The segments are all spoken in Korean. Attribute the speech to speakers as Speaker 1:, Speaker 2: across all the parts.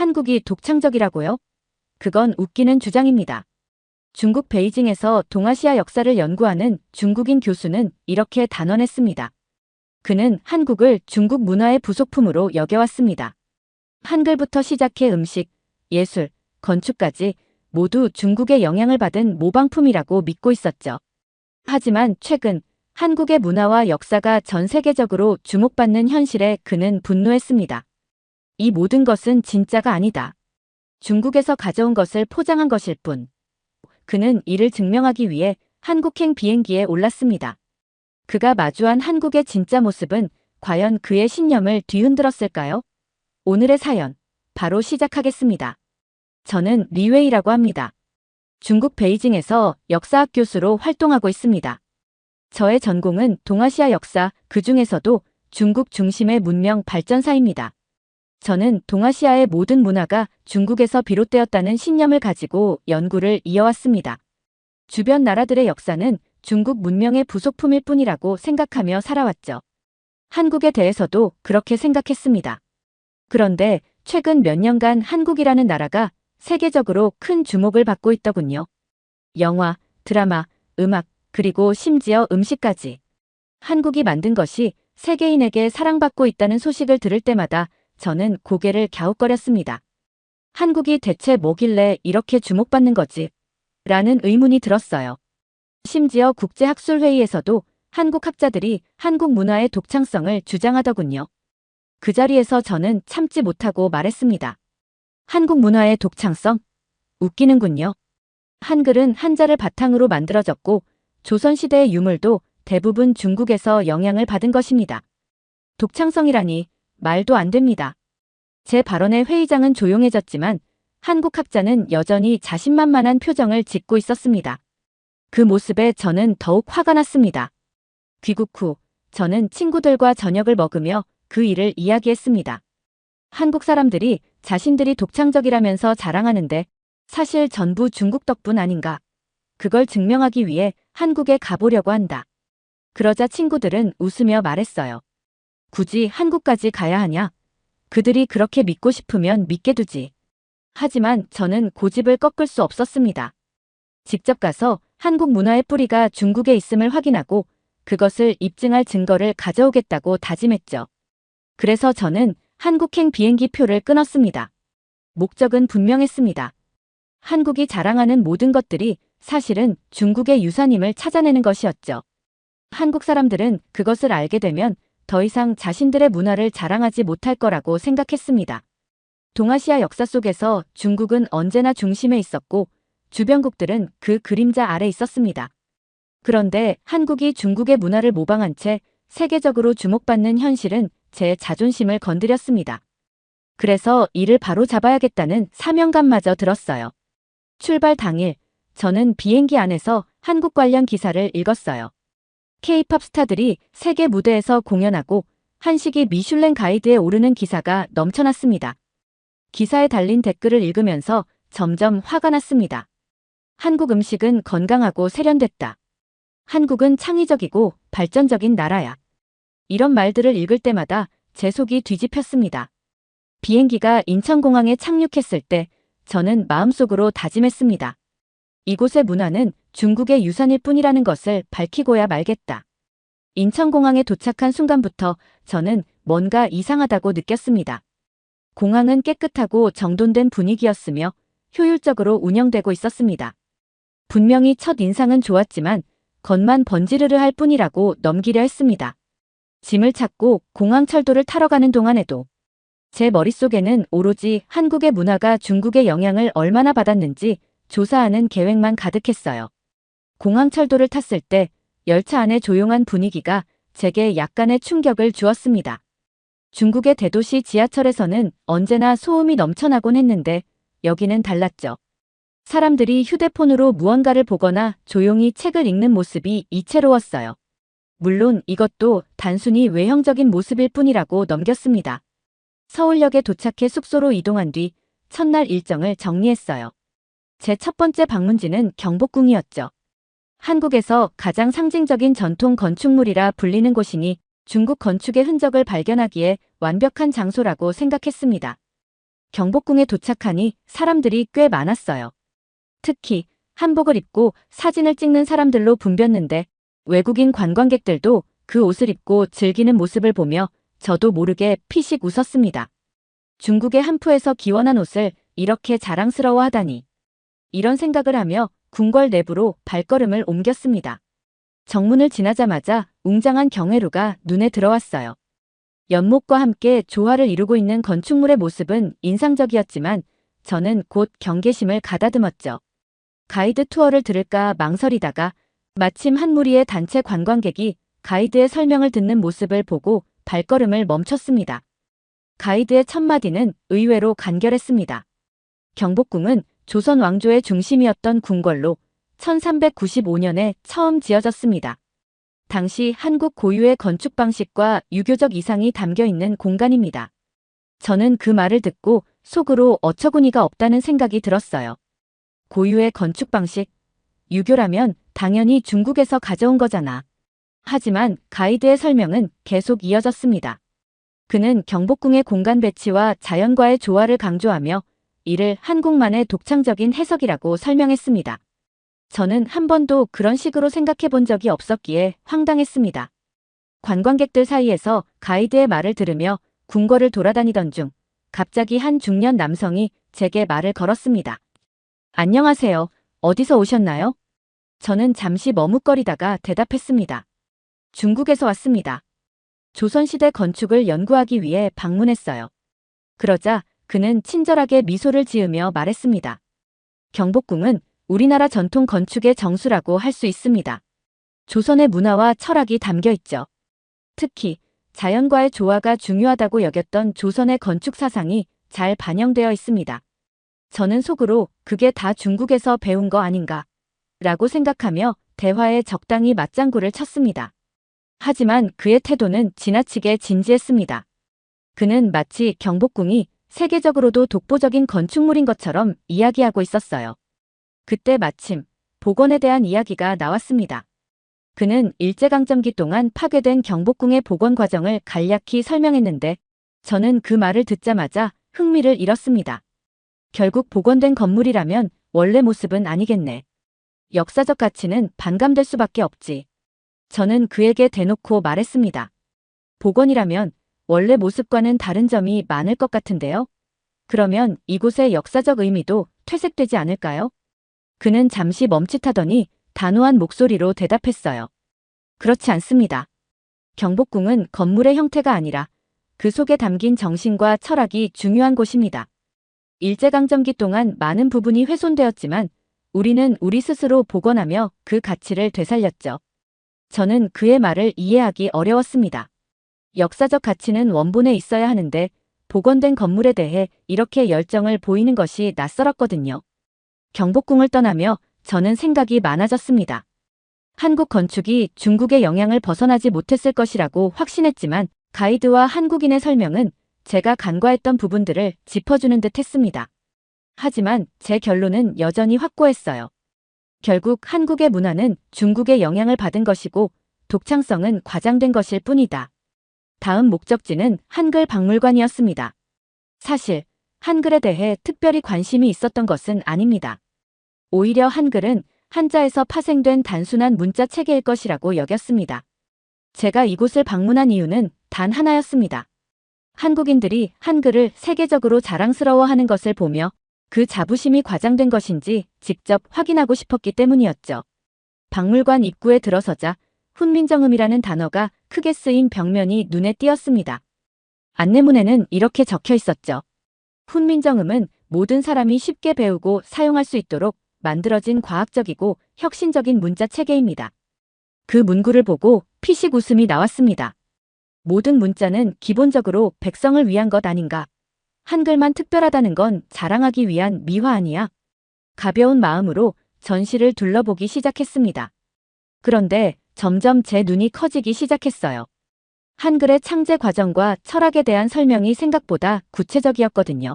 Speaker 1: 한국이 독창적이라고요? 그건 웃기는 주장입니다. 중국 베이징에서 동아시아 역사를 연구하는 중국인 교수는 이렇게 단언했습니다. 그는 한국을 중국 문화의 부속품으로 여겨왔습니다. 한글부터 시작해 음식, 예술, 건축까지 모두 중국의 영향을 받은 모방품이라고 믿고 있었죠. 하지만 최근 한국의 문화와 역사가 전 세계적으로 주목받는 현실에 그는 분노했습니다. 이 모든 것은 진짜가 아니다. 중국에서 가져온 것을 포장한 것일 뿐. 그는 이를 증명하기 위해 한국행 비행기에 올랐습니다. 그가 마주한 한국의 진짜 모습은 과연 그의 신념을 뒤흔들었을까요? 오늘의 사연, 바로 시작하겠습니다. 저는 리웨이라고 합니다. 중국 베이징에서 역사학 교수로 활동하고 있습니다. 저의 전공은 동아시아 역사, 그 중에서도 중국 중심의 문명 발전사입니다. 저는 동아시아의 모든 문화가 중국에서 비롯되었다는 신념을 가지고 연구를 이어왔습니다. 주변 나라들의 역사는 중국 문명의 부속품일 뿐이라고 생각하며 살아왔죠. 한국에 대해서도 그렇게 생각했습니다. 그런데 최근 몇 년간 한국이라는 나라가 세계적으로 큰 주목을 받고 있더군요. 영화, 드라마, 음악, 그리고 심지어 음식까지. 한국이 만든 것이 세계인에게 사랑받고 있다는 소식을 들을 때마다 저는 고개를 갸웃거렸습니다. 한국이 대체 뭐길래 이렇게 주목받는 거지? 라는 의문이 들었어요. 심지어 국제학술회의에서도 한국 학자들이 한국 문화의 독창성을 주장하더군요. 그 자리에서 저는 참지 못하고 말했습니다. 한국 문화의 독창성? 웃기는군요. 한글은 한자를 바탕으로 만들어졌고 조선시대의 유물도 대부분 중국에서 영향을 받은 것입니다. 독창성이라니 말도 안 됩니다. 제 발언에 회의장은 조용해졌지만 한국 학자는 여전히 자신만만한 표정을 짓고 있었습니다. 그 모습에 저는 더욱 화가 났습니다. 귀국 후 저는 친구들과 저녁을 먹으며 그 일을 이야기했습니다. 한국 사람들이 자신들이 독창적이라면서 자랑하는데 사실 전부 중국 덕분 아닌가. 그걸 증명하기 위해 한국에 가보려고 한다. 그러자 친구들은 웃으며 말했어요. 굳이 한국까지 가야 하냐? 그들이 그렇게 믿고 싶으면 믿게 두지. 하지만 저는 고집을 꺾을 수 없었습니다. 직접 가서 한국 문화의 뿌리가 중국에 있음을 확인하고 그것을 입증할 증거를 가져오겠다고 다짐했죠. 그래서 저는 한국행 비행기 표를 끊었습니다. 목적은 분명했습니다. 한국이 자랑하는 모든 것들이 사실은 중국의 유산임을 찾아내는 것이었죠. 한국 사람들은 그것을 알게 되면 더 이상 자신들의 문화를 자랑하지 못할 거라고 생각했습니다. 동아시아 역사 속에서 중국은 언제나 중심에 있었고 주변국들은 그 그림자 아래 있었습니다. 그런데 한국이 중국의 문화를 모방한 채 세계적으로 주목받는 현실은 제 자존심을 건드렸습니다. 그래서 이를 바로잡아야겠다는 사명감마저 들었어요. 출발 당일, 저는 비행기 안에서 한국 관련 기사를 읽었어요. K-팝 스타들이 세계 무대에서 공연하고 한식이 미슐랭 가이드에 오르는 기사가 넘쳐났습니다. 기사에 달린 댓글을 읽으면서 점점 화가 났습니다. 한국 음식은 건강하고 세련됐다. 한국은 창의적이고 발전적인 나라야. 이런 말들을 읽을 때마다 제 속이 뒤집혔습니다. 비행기가 인천공항에 착륙했을 때 저는 마음속으로 다짐했습니다. 이곳의 문화는 중국의 유산일 뿐이라는 것을 밝히고야 말겠다. 인천공항에 도착한 순간부터 저는 뭔가 이상하다고 느꼈습니다. 공항은 깨끗하고 정돈된 분위기였으며 효율적으로 운영되고 있었습니다. 분명히 첫 인상은 좋았지만 겉만 번지르르 할 뿐이라고 넘기려 했습니다. 짐을 찾고 공항 철도를 타러 가는 동안에도 제 머릿속에는 오로지 한국의 문화가 중국의 영향을 얼마나 받았는지 조사하는 계획만 가득했어요. 공항 철도를 탔을 때 열차 안의 조용한 분위기가 제게 약간의 충격을 주었습니다. 중국의 대도시 지하철에서는 언제나 소음이 넘쳐나곤 했는데 여기는 달랐죠. 사람들이 휴대폰으로 무언가를 보거나 조용히 책을 읽는 모습이 이채로웠어요. 물론 이것도 단순히 외형적인 모습일 뿐이라고 넘겼습니다. 서울역에 도착해 숙소로 이동한 뒤 첫날 일정을 정리했어요. 제 첫 번째 방문지는 경복궁이었죠. 한국에서 가장 상징적인 전통 건축물이라 불리는 곳이니 중국 건축의 흔적을 발견하기에 완벽한 장소라고 생각했습니다. 경복궁에 도착하니 사람들이 꽤 많았어요. 특히 한복을 입고 사진을 찍는 사람들로 붐볐는데 외국인 관광객들도 그 옷을 입고 즐기는 모습을 보며 저도 모르게 피식 웃었습니다. 중국의 한푸에서 기원한 옷을 이렇게 자랑스러워하다니. 이런 생각을 하며 궁궐 내부로 발걸음을 옮겼습니다. 정문을 지나자마자 웅장한 경회루가 눈에 들어왔어요. 연못과 함께 조화를 이루고 있는 건축물의 모습은 인상적이었지만 저는 곧 경계심을 가다듬었죠. 가이드 투어를 들을까 망설이다가 마침 한 무리의 단체 관광객이 가이드의 설명을 듣는 모습을 보고 발걸음을 멈췄습니다. 가이드의 첫 마디는 의외로 간결했습니다. 경복궁은 조선 왕조의 중심이었던 궁궐로 1395년에 처음 지어졌습니다. 당시 한국 고유의 건축 방식과 유교적 이상이 담겨 있는 공간입니다. 저는 그 말을 듣고 속으로 어처구니가 없다는 생각이 들었어요. 고유의 건축 방식, 유교라면 당연히 중국에서 가져온 거잖아. 하지만 가이드의 설명은 계속 이어졌습니다. 그는 경복궁의 공간 배치와 자연과의 조화를 강조하며 이를 한국만의 독창적인 해석이라고 설명했습니다. 저는 한 번도 그런 식으로 생각해 본 적이 없었기에 황당했습니다. 관광객들 사이에서 가이드의 말을 들으며 궁궐을 돌아다니던 중 갑자기 한 중년 남성이 제게 말을 걸었습니다. 안녕하세요. 어디서 오셨나요? 저는 잠시 머뭇거리다가 대답했습니다. 중국에서 왔습니다. 조선시대 건축을 연구하기 위해 방문했어요. 그러자 그는 친절하게 미소를 지으며 말했습니다. 경복궁은 우리나라 전통 건축의 정수라고 할 수 있습니다. 조선의 문화와 철학이 담겨 있죠. 특히 자연과의 조화가 중요하다고 여겼던 조선의 건축 사상이 잘 반영되어 있습니다. 저는 속으로 그게 다 중국에서 배운 거 아닌가 라고 생각하며 대화에 적당히 맞장구를 쳤습니다. 하지만 그의 태도는 지나치게 진지했습니다. 그는 마치 경복궁이 세계적으로도 독보적인 건축물인 것처럼 이야기하고 있었어요. 그때 마침 복원에 대한 이야기가 나왔습니다. 그는 일제강점기 동안 파괴된 경복궁의 복원 과정을 간략히 설명했는데 저는 그 말을 듣자마자 흥미를 잃었습니다. 결국 복원된 건물이라면 원래 모습은 아니겠네. 역사적 가치는 반감될 수밖에 없지. 저는 그에게 대놓고 말했습니다. 복원이라면 원래 모습과는 다른 점이 많을 것 같은데요. 그러면 이곳의 역사적 의미도 퇴색되지 않을까요? 그는 잠시 멈칫하더니 단호한 목소리로 대답했어요. 그렇지 않습니다. 경복궁은 건물의 형태가 아니라 그 속에 담긴 정신과 철학이 중요한 곳입니다. 일제강점기 동안 많은 부분이 훼손되었지만 우리는 우리 스스로 복원하며 그 가치를 되살렸죠. 저는 그의 말을 이해하기 어려웠습니다. 역사적 가치는 원본에 있어야 하는데 복원된 건물에 대해 이렇게 열정을 보이는 것이 낯설었거든요. 경복궁을 떠나며 저는 생각이 많아졌습니다. 한국 건축이 중국의 영향을 벗어나지 못했을 것이라고 확신했지만 가이드와 한국인의 설명은 제가 간과했던 부분들을 짚어주는 듯 했습니다. 하지만 제 결론은 여전히 확고했어요. 결국 한국의 문화는 중국의 영향을 받은 것이고 독창성은 과장된 것일 뿐이다. 다음 목적지는 한글 박물관이었습니다. 사실 한글에 대해 특별히 관심이 있었던 것은 아닙니다. 오히려 한글은 한자에서 파생된 단순한 문자 체계일 것이라고 여겼습니다. 제가 이곳을 방문한 이유는 단 하나였습니다. 한국인들이 한글을 세계적으로 자랑스러워하는 것을 보며 그 자부심이 과장된 것인지 직접 확인하고 싶었기 때문이었죠. 박물관 입구에 들어서자 훈민정음이라는 단어가 크게 쓰인 벽면이 눈에 띄었습니다. 안내문에는 이렇게 적혀 있었죠. 훈민정음은 모든 사람이 쉽게 배우고 사용할 수 있도록 만들어진 과학적이고 혁신적인 문자 체계입니다. 그 문구를 보고 피식 웃음이 나왔습니다. 모든 문자는 기본적으로 백성을 위한 것 아닌가. 한글만 특별하다는 건 자랑하기 위한 미화 아니야. 가벼운 마음으로 전시를 둘러보기 시작했습니다. 그런데 점점 제 눈이 커지기 시작했어요. 한글의 창제 과정과 철학에 대한 설명이 생각보다 구체적이었거든요.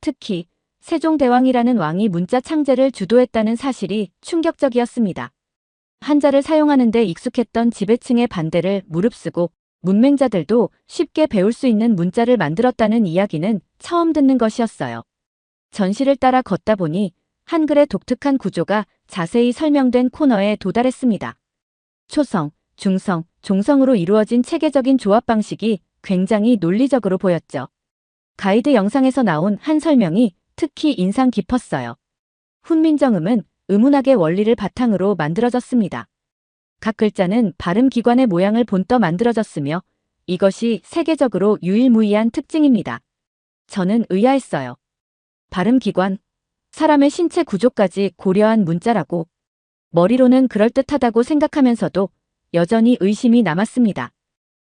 Speaker 1: 특히 세종대왕이라는 왕이 문자 창제를 주도했다는 사실이 충격적이었습니다. 한자를 사용하는 데 익숙했던 지배층의 반대를 무릅쓰고 문맹자들도 쉽게 배울 수 있는 문자를 만들었다는 이야기는 처음 듣는 것이었어요. 전시를 따라 걷다 보니 한글의 독특한 구조가 자세히 설명된 코너에 도달했습니다. 초성, 중성, 종성으로 이루어진 체계적인 조합 방식이 굉장히 논리적으로 보였죠. 가이드 영상에서 나온 한 설명이 특히 인상 깊었어요. 훈민정음은 음운학의 원리를 바탕으로 만들어졌습니다. 각 글자는 발음 기관의 모양을 본떠 만들어졌으며 이것이 세계적으로 유일무이한 특징입니다. 저는 의아했어요. 발음 기관, 사람의 신체 구조까지 고려한 문자라고. 머리로는 그럴듯하다고 생각하면서도 여전히 의심이 남았습니다.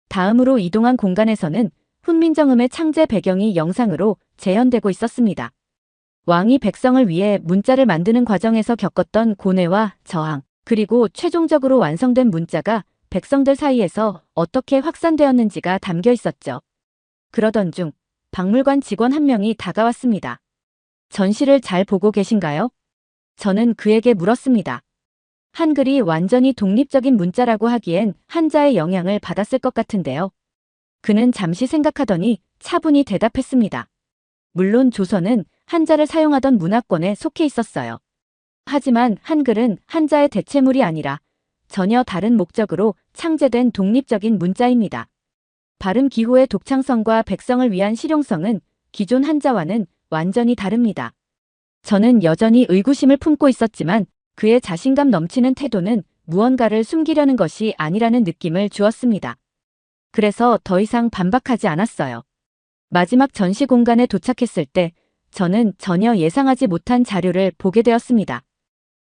Speaker 1: 다음으로 이동한 공간에서는 훈민정음의 창제 배경이 영상으로 재현되고 있었습니다. 왕이 백성을 위해 문자를 만드는 과정에서 겪었던 고뇌와 저항, 그리고 최종적으로 완성된 문자가 백성들 사이에서 어떻게 확산되었는지가 담겨 있었죠. 그러던 중 박물관 직원 한 명이 다가왔습니다. 전시를 잘 보고 계신가요? 저는 그에게 물었습니다. 한글이 완전히 독립적인 문자라고 하기엔 한자의 영향을 받았을 것 같은데요. 그는 잠시 생각하더니 차분히 대답했습니다. 물론 조선은 한자를 사용하던 문화권에 속해 있었어요. 하지만 한글은 한자의 대체물이 아니라 전혀 다른 목적으로 창제된 독립적인 문자입니다. 발음 기호의 독창성과 백성을 위한 실용성은 기존 한자와는 완전히 다릅니다. 저는 여전히 의구심을 품고 있었지만 그의 자신감 넘치는 태도는 무언가를 숨기려는 것이 아니라는 느낌을 주었습니다. 그래서 더 이상 반박하지 않았어요. 마지막 전시 공간에 도착했을 때 저는 전혀 예상하지 못한 자료를 보게 되었습니다.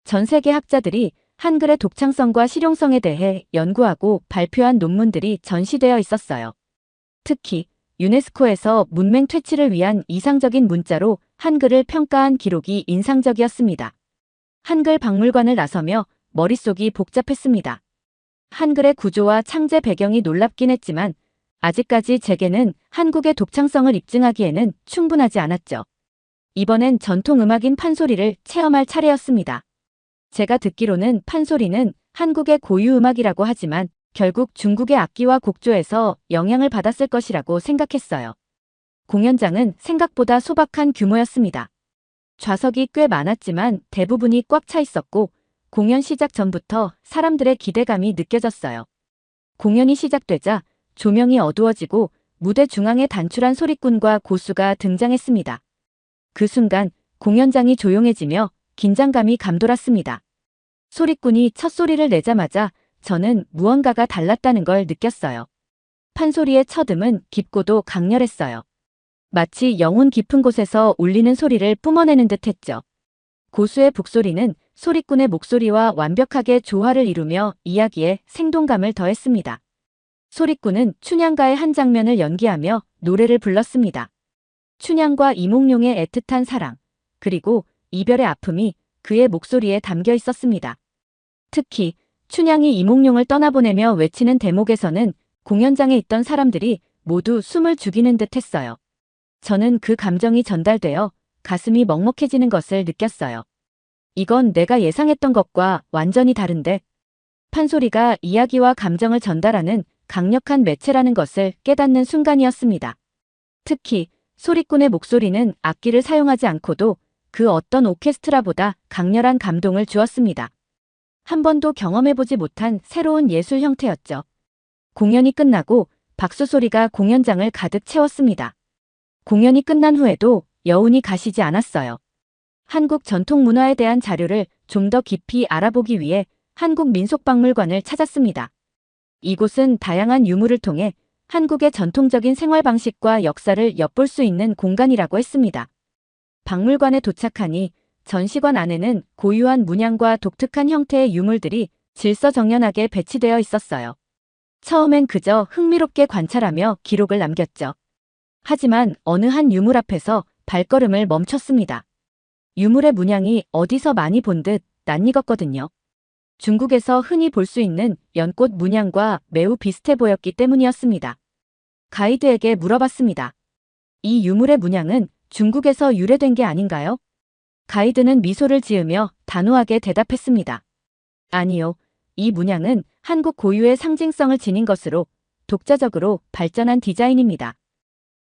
Speaker 1: 전 세계 학자들이 한글의 독창성과 실용성에 대해 연구하고 발표한 논문들이 전시되어 있었어요. 특히 유네스코에서 문맹 퇴치를 위한 이상적인 문자로 한글을 평가한 기록이 인상적이었습니다. 한글 박물관을 나서며 머릿속이 복잡했습니다. 한글의 구조와 창제 배경이 놀랍긴 했지만 아직까지 제게는 한국의 독창성을 입증하기에는 충분하지 않았죠. 이번엔 전통 음악인 판소리를 체험할 차례였습니다. 제가 듣기로는 판소리는 한국의 고유 음악이라고 하지만 결국 중국의 악기와 곡조에서 영향을 받았을 것이라고 생각했어요. 공연장은 생각보다 소박한 규모였습니다. 좌석이 꽤 많았지만 대부분이 꽉 차 있었고 공연 시작 전부터 사람들의 기대감이 느껴졌어요. 공연이 시작되자 조명이 어두워지고 무대 중앙에 단출한 소리꾼과 고수가 등장했습니다. 그 순간 공연장이 조용해지며 긴장감이 감돌았습니다. 소리꾼이 첫 소리를 내자마자 저는 무언가가 달랐다는 걸 느꼈어요. 판소리의 첫 음은 깊고도 강렬했어요. 마치 영혼 깊은 곳에서 울리는 소리를 뿜어내는 듯 했죠. 고수의 북소리는 소리꾼의 목소리와 완벽하게 조화를 이루며 이야기에 생동감을 더했습니다. 소리꾼은 춘향가의 한 장면을 연기하며 노래를 불렀습니다. 춘향과 이몽룡의 애틋한 사랑, 그리고 이별의 아픔이 그의 목소리에 담겨 있었습니다. 특히 춘향이 이몽룡을 떠나보내며 외치는 대목에서는 공연장에 있던 사람들이 모두 숨을 죽이는 듯 했어요. 저는 그 감정이 전달되어 가슴이 먹먹해지는 것을 느꼈어요. 이건 내가 예상했던 것과 완전히 다른데? 판소리가 이야기와 감정을 전달하는 강력한 매체라는 것을 깨닫는 순간이었습니다. 특히 소리꾼의 목소리는 악기를 사용하지 않고도 그 어떤 오케스트라보다 강렬한 감동을 주었습니다. 한 번도 경험해보지 못한 새로운 예술 형태였죠. 공연이 끝나고 박수 소리가 공연장을 가득 채웠습니다. 공연이 끝난 후에도 여운이 가시지 않았어요. 한국 전통 문화에 대한 자료를 좀 더 깊이 알아보기 위해 한국민속박물관을 찾았습니다. 이곳은 다양한 유물을 통해 한국의 전통적인 생활 방식과 역사를 엿볼 수 있는 공간이라고 했습니다. 박물관에 도착하니 전시관 안에는 고유한 문양과 독특한 형태의 유물들이 질서정연하게 배치되어 있었어요. 처음엔 그저 흥미롭게 관찰하며 기록을 남겼죠. 하지만 어느 한 유물 앞에서 발걸음을 멈췄습니다. 유물의 문양이 어디서 많이 본 듯 낯익었거든요. 중국에서 흔히 볼 수 있는 연꽃 문양과 매우 비슷해 보였기 때문이었습니다. 가이드에게 물어봤습니다. 이 유물의 문양은 중국에서 유래된 게 아닌가요? 가이드는 미소를 지으며 단호하게 대답했습니다. 아니요. 이 문양은 한국 고유의 상징성을 지닌 것으로 독자적으로 발전한 디자인입니다.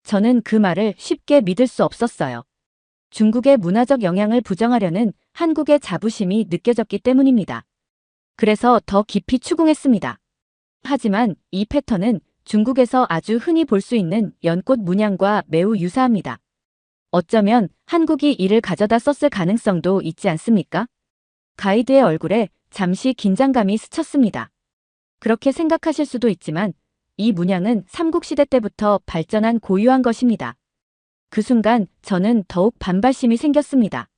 Speaker 1: 저는 그 말을 쉽게 믿을 수 없었어요. 중국의 문화적 영향을 부정하려는 한국의 자부심이 느껴졌기 때문입니다. 그래서 더 깊이 추궁했습니다. 하지만 이 패턴은 중국에서 아주 흔히 볼 수 있는 연꽃 문양과 매우 유사합니다. 어쩌면 한국이 이를 가져다 썼을 가능성도 있지 않습니까? 가이드의 얼굴에 잠시 긴장감이 스쳤습니다. 그렇게 생각하실 수도 있지만 이 문양은 삼국시대 때부터 발전한 고유한 것입니다. 그 순간 저는 더욱 반발심이 생겼습니다.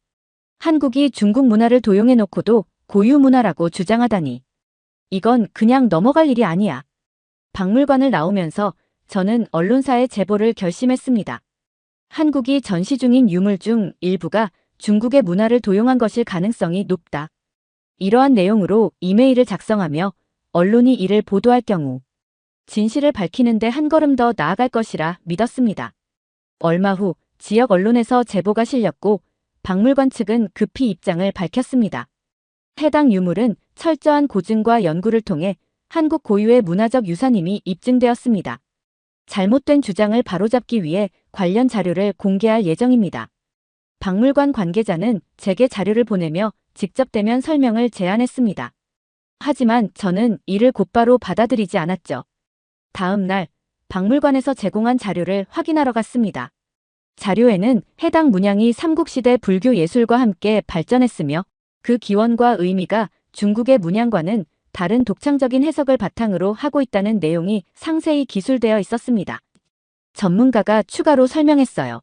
Speaker 1: 한국이 중국 문화를 도용해 놓고도 고유 문화라고 주장하다니. 이건 그냥 넘어갈 일이 아니야. 박물관을 나오면서 저는 언론사에 제보를 결심했습니다. 한국이 전시 중인 유물 중 일부가 중국의 문화를 도용한 것일 가능성이 높다. 이러한 내용으로 이메일을 작성하며 언론이 이를 보도할 경우 진실을 밝히는데 한 걸음 더 나아갈 것이라 믿었습니다. 얼마 후 지역 언론에서 제보가 실렸고 박물관 측은 급히 입장을 밝혔습니다. 해당 유물은 철저한 고증과 연구를 통해 한국 고유의 문화적 유산임이 입증되었습니다. 잘못된 주장을 바로잡기 위해 관련 자료를 공개할 예정입니다. 박물관 관계자는 제게 자료를 보내며 직접 대면 설명을 제안했습니다. 하지만 저는 이를 곧바로 받아들이지 않았죠. 다음 날 박물관에서 제공한 자료를 확인하러 갔습니다. 자료에는 해당 문양이 삼국시대 불교 예술과 함께 발전했으며 그 기원과 의미가 중국의 문양과는 다른 독창적인 해석을 바탕으로 하고 있다는 내용이 상세히 기술되어 있었습니다. 전문가가 추가로 설명했어요.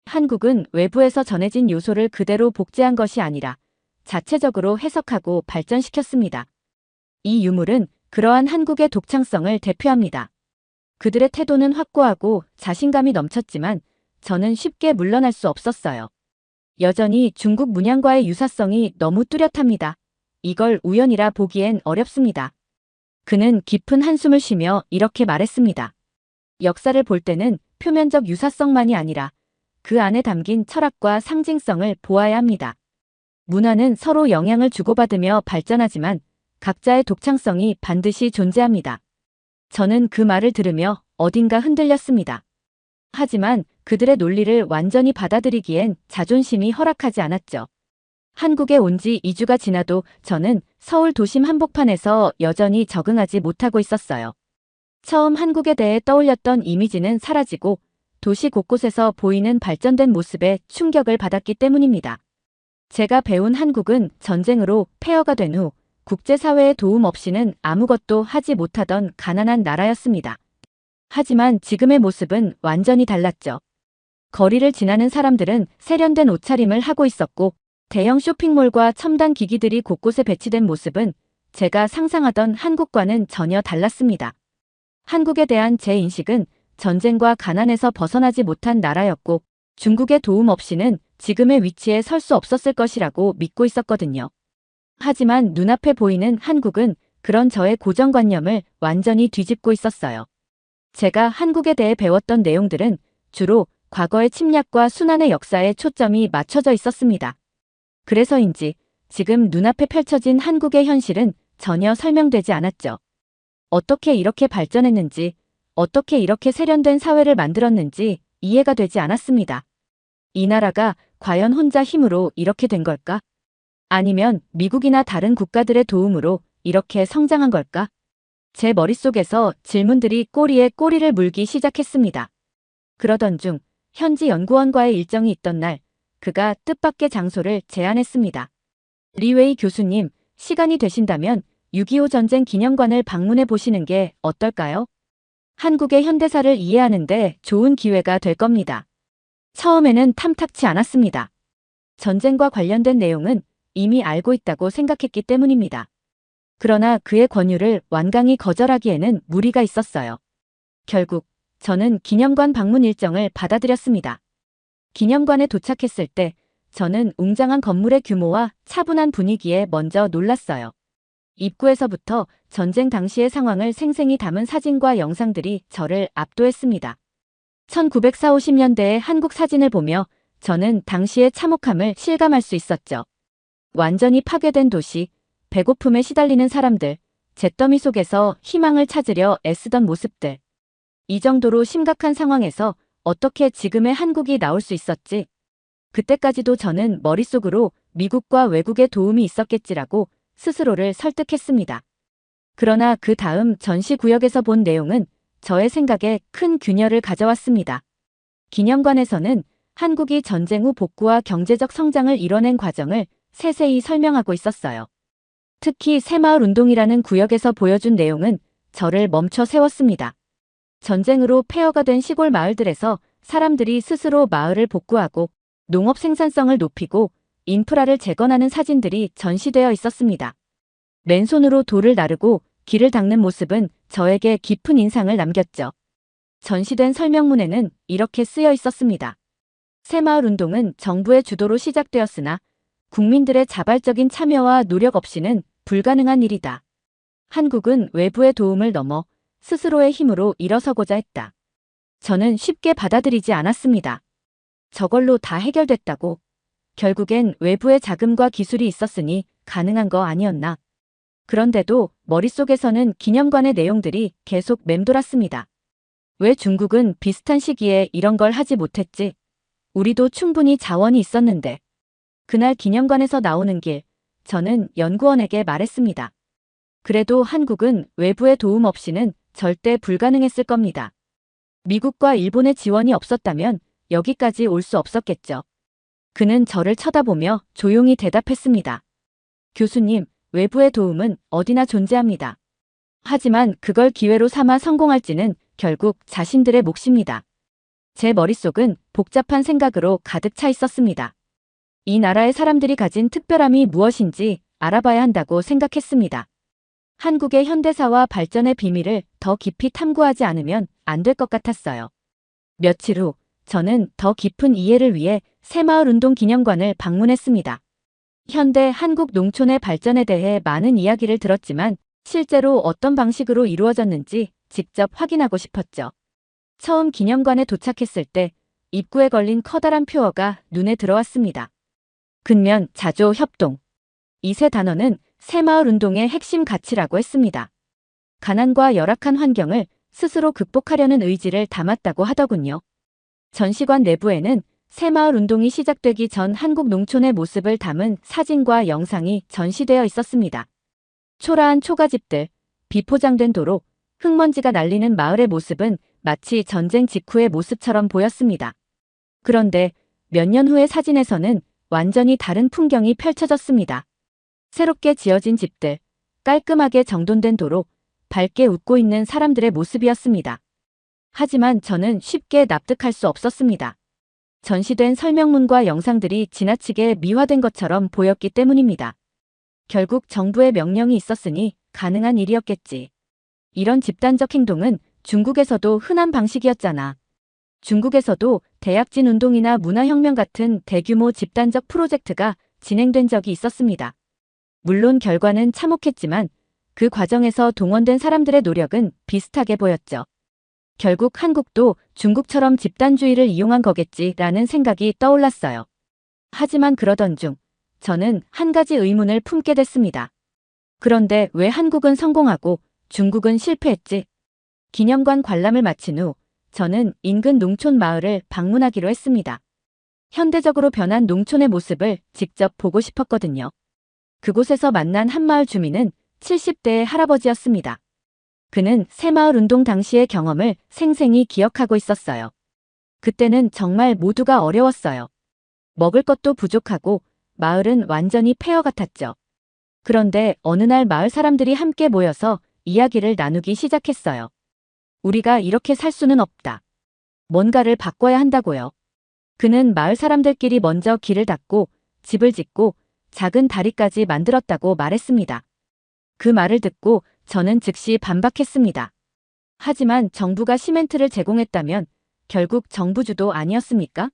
Speaker 1: 한국은 외부에서 전해진 요소를 그대로 복제한 것이 아니라 자체적으로 해석하고 발전시켰습니다. 이 유물은 그러한 한국의 독창성을 대표합니다. 그들의 태도는 확고하고 자신감이 넘쳤지만 저는 쉽게 물러날 수 없었어요. 여전히 중국 문양과의 유사성이 너무 뚜렷합니다. 이걸 우연이라 보기엔 어렵습니다. 그는 깊은 한숨을 쉬며 이렇게 말했습니다. 역사를 볼 때는 표면적 유사성만이 아니라 그 안에 담긴 철학과 상징성을 보아야 합니다. 문화는 서로 영향을 주고받으며 발전하지만 각자의 독창성이 반드시 존재합니다. 저는 그 말을 들으며 어딘가 흔들렸습니다. 하지만 그들의 논리를 완전히 받아들이기엔 자존심이 허락하지 않았죠. 한국에 온 지 2주가 지나도 저는 서울 도심 한복판에서 여전히 적응하지 못하고 있었어요. 처음 한국에 대해 떠올렸던 이미지는 사라지고 도시 곳곳에서 보이는 발전된 모습에 충격을 받았기 때문입니다. 제가 배운 한국은 전쟁으로 폐허가 된 후 국제사회의 도움 없이는 아무것도 하지 못하던 가난한 나라였습니다. 하지만 지금의 모습은 완전히 달랐죠. 거리를 지나는 사람들은 세련된 옷차림을 하고 있었고 대형 쇼핑몰과 첨단 기기들이 곳곳에 배치된 모습은 제가 상상하던 한국과는 전혀 달랐습니다. 한국에 대한 제 인식은 전쟁과 가난에서 벗어나지 못한 나라였고 중국의 도움 없이는 지금의 위치에 설 수 없었을 것이라고 믿고 있었거든요. 하지만 눈앞에 보이는 한국은 그런 저의 고정관념을 완전히 뒤집고 있었어요. 제가 한국에 대해 배웠던 내용들은 주로 과거의 침략과 순환의 역사에 초점이 맞춰져 있었습니다. 그래서인지 지금 눈앞에 펼쳐진 한국의 현실은 전혀 설명되지 않았죠. 어떻게 이렇게 발전했는지, 어떻게 이렇게 세련된 사회를 만들었는지 이해가 되지 않았습니다. 이 나라가 과연 혼자 힘으로 이렇게 된 걸까? 아니면 미국이나 다른 국가들의 도움으로 이렇게 성장한 걸까? 제 머릿속에서 질문들이 꼬리에 꼬리를 물기 시작했습니다. 그러던 중 현지 연구원과의 일정이 있던 날 그가 뜻밖의 장소를 제안했습니다. 리웨이 교수님, 시간이 되신다면 6.25 전쟁 기념관을 방문해 보시는 게 어떨까요? 한국의 현대사를 이해하는데 좋은 기회가 될 겁니다. 처음에는 탐탁치 않았습니다. 전쟁과 관련된 내용은 이미 알고 있다고 생각했기 때문입니다. 그러나 그의 권유를 완강히 거절하기에는 무리가 있었어요. 결국 저는 기념관 방문 일정을 받아들였습니다. 기념관에 도착했을 때 저는 웅장한 건물의 규모와 차분한 분위기에 먼저 놀랐어요. 입구에서부터 전쟁 당시의 상황을 생생히 담은 사진과 영상들이 저를 압도했습니다. 1940~50년대의 한국 사진을 보며 저는 당시의 참혹함을 실감할 수 있었죠. 완전히 파괴된 도시, 배고픔에 시달리는 사람들, 잿더미 속에서 희망을 찾으려 애쓰던 모습들. 이 정도로 심각한 상황에서 어떻게 지금의 한국이 나올 수 있었지? 그때까지도 저는 머릿속으로 미국과 외국의 도움이 있었겠지라고 스스로를 설득했습니다. 그러나 그 다음 전시구역에서 본 내용은 저의 생각에 큰 균열을 가져왔습니다. 기념관에서는 한국이 전쟁 후 복구와 경제적 성장을 이뤄낸 과정을 세세히 설명하고 있었어요. 특히 새마을 운동이라는 구역에서 보여준 내용은 저를 멈춰 세웠습니다. 전쟁으로 폐허가 된 시골 마을들에서 사람들이 스스로 마을을 복구하고 농업 생산성을 높이고 인프라를 재건하는 사진들이 전시되어 있었습니다. 맨손으로 돌을 나르고 길을 닦는 모습은 저에게 깊은 인상을 남겼죠. 전시된 설명문에는 이렇게 쓰여 있었습니다. 새마을 운동은 정부의 주도로 시작되었으나 국민들의 자발적인 참여와 노력 없이는 불가능한 일이다. 한국은 외부의 도움을 넘어 스스로의 힘으로 일어서고자 했다. 저는 쉽게 받아들이지 않았습니다. 저걸로 다 해결됐다고. 결국엔 외부의 자금과 기술이 있었으니 가능한 거 아니었나. 그런데도 머릿속에서는 기념관의 내용들이 계속 맴돌았습니다. 왜 중국은 비슷한 시기에 이런 걸 하지 못했지? 우리도 충분히 자원이 있었는데. 그날 기념관에서 나오는 길, 저는 연구원에게 말했습니다. 그래도 한국은 외부의 도움 없이는 절대 불가능했을 겁니다. 미국과 일본의 지원이 없었다면 여기까지 올 수 없었겠죠. 그는 저를 쳐다보며 조용히 대답했습니다. 교수님, 외부의 도움은 어디나 존재합니다. 하지만 그걸 기회로 삼아 성공할지는 결국 자신들의 몫입니다. 제 머릿속은 복잡한 생각으로 가득 차 있었습니다. 이 나라의 사람들이 가진 특별함이 무엇인지 알아봐야 한다고 생각했습니다. 한국의 현대사와 발전의 비밀을 더 깊이 탐구하지 않으면 안 될 것 같았어요. 며칠 후 저는 더 깊은 이해를 위해 새마을운동 기념관을 방문했습니다. 현대 한국 농촌의 발전에 대해 많은 이야기를 들었지만 실제로 어떤 방식으로 이루어졌는지 직접 확인하고 싶었죠. 처음 기념관에 도착했을 때 입구에 걸린 커다란 표어가 눈에 들어왔습니다. 근면, 자조, 협동. 이 세 단어는 새마을운동의 핵심 가치라고 했습니다. 가난과 열악한 환경을 스스로 극복하려는 의지를 담았다고 하더군요. 전시관 내부에는 새마을운동이 시작되기 전 한국 농촌의 모습을 담은 사진과 영상이 전시되어 있었습니다. 초라한 초가집들, 비포장된 도로, 흙먼지가 날리는 마을의 모습은 마치 전쟁 직후의 모습처럼 보였습니다. 그런데 몇 년 후의 사진에서는 완전히 다른 풍경이 펼쳐졌습니다. 새롭게 지어진 집들, 깔끔하게 정돈된 도로, 밝게 웃고 있는 사람들의 모습이었습니다. 하지만 저는 쉽게 납득할 수 없었습니다. 전시된 설명문과 영상들이 지나치게 미화된 것처럼 보였기 때문입니다. 결국 정부의 명령이 있었으니 가능한 일이었겠지. 이런 집단적 행동은 중국에서도 흔한 방식이었잖아. 중국에서도 대약진 운동이나 문화혁명 같은 대규모 집단적 프로젝트가 진행된 적이 있었습니다. 물론 결과는 참혹했지만 그 과정에서 동원된 사람들의 노력은 비슷하게 보였죠. 결국 한국도 중국처럼 집단주의를 이용한 거겠지라는 생각이 떠올랐어요. 하지만 그러던 중 저는 한 가지 의문을 품게 됐습니다. 그런데 왜 한국은 성공하고 중국은 실패했지? 기념관 관람을 마친 후 저는 인근 농촌 마을을 방문하기로 했습니다. 현대적으로 변한 농촌의 모습을 직접 보고 싶었거든요. 그곳에서 만난 한마을 주민은 70대의 할아버지였습니다. 그는 새마을운동 당시의 경험을 생생히 기억하고 있었어요. 그때는 정말 모두가 어려웠어요. 먹을 것도 부족하고 마을은 완전히 폐허 같았죠. 그런데 어느 날 마을 사람들이 함께 모여서 이야기를 나누기 시작했어요. 우리가 이렇게 살 수는 없다. 뭔가를 바꿔야 한다고요. 그는 마을 사람들끼리 먼저 길을 닦고 집을 짓고 작은 다리까지 만들었다고 말했습니다. 그 말을 듣고 저는 즉시 반박했습니다. 하지만 정부가 시멘트를 제공했다면 결국 정부주도 아니었습니까?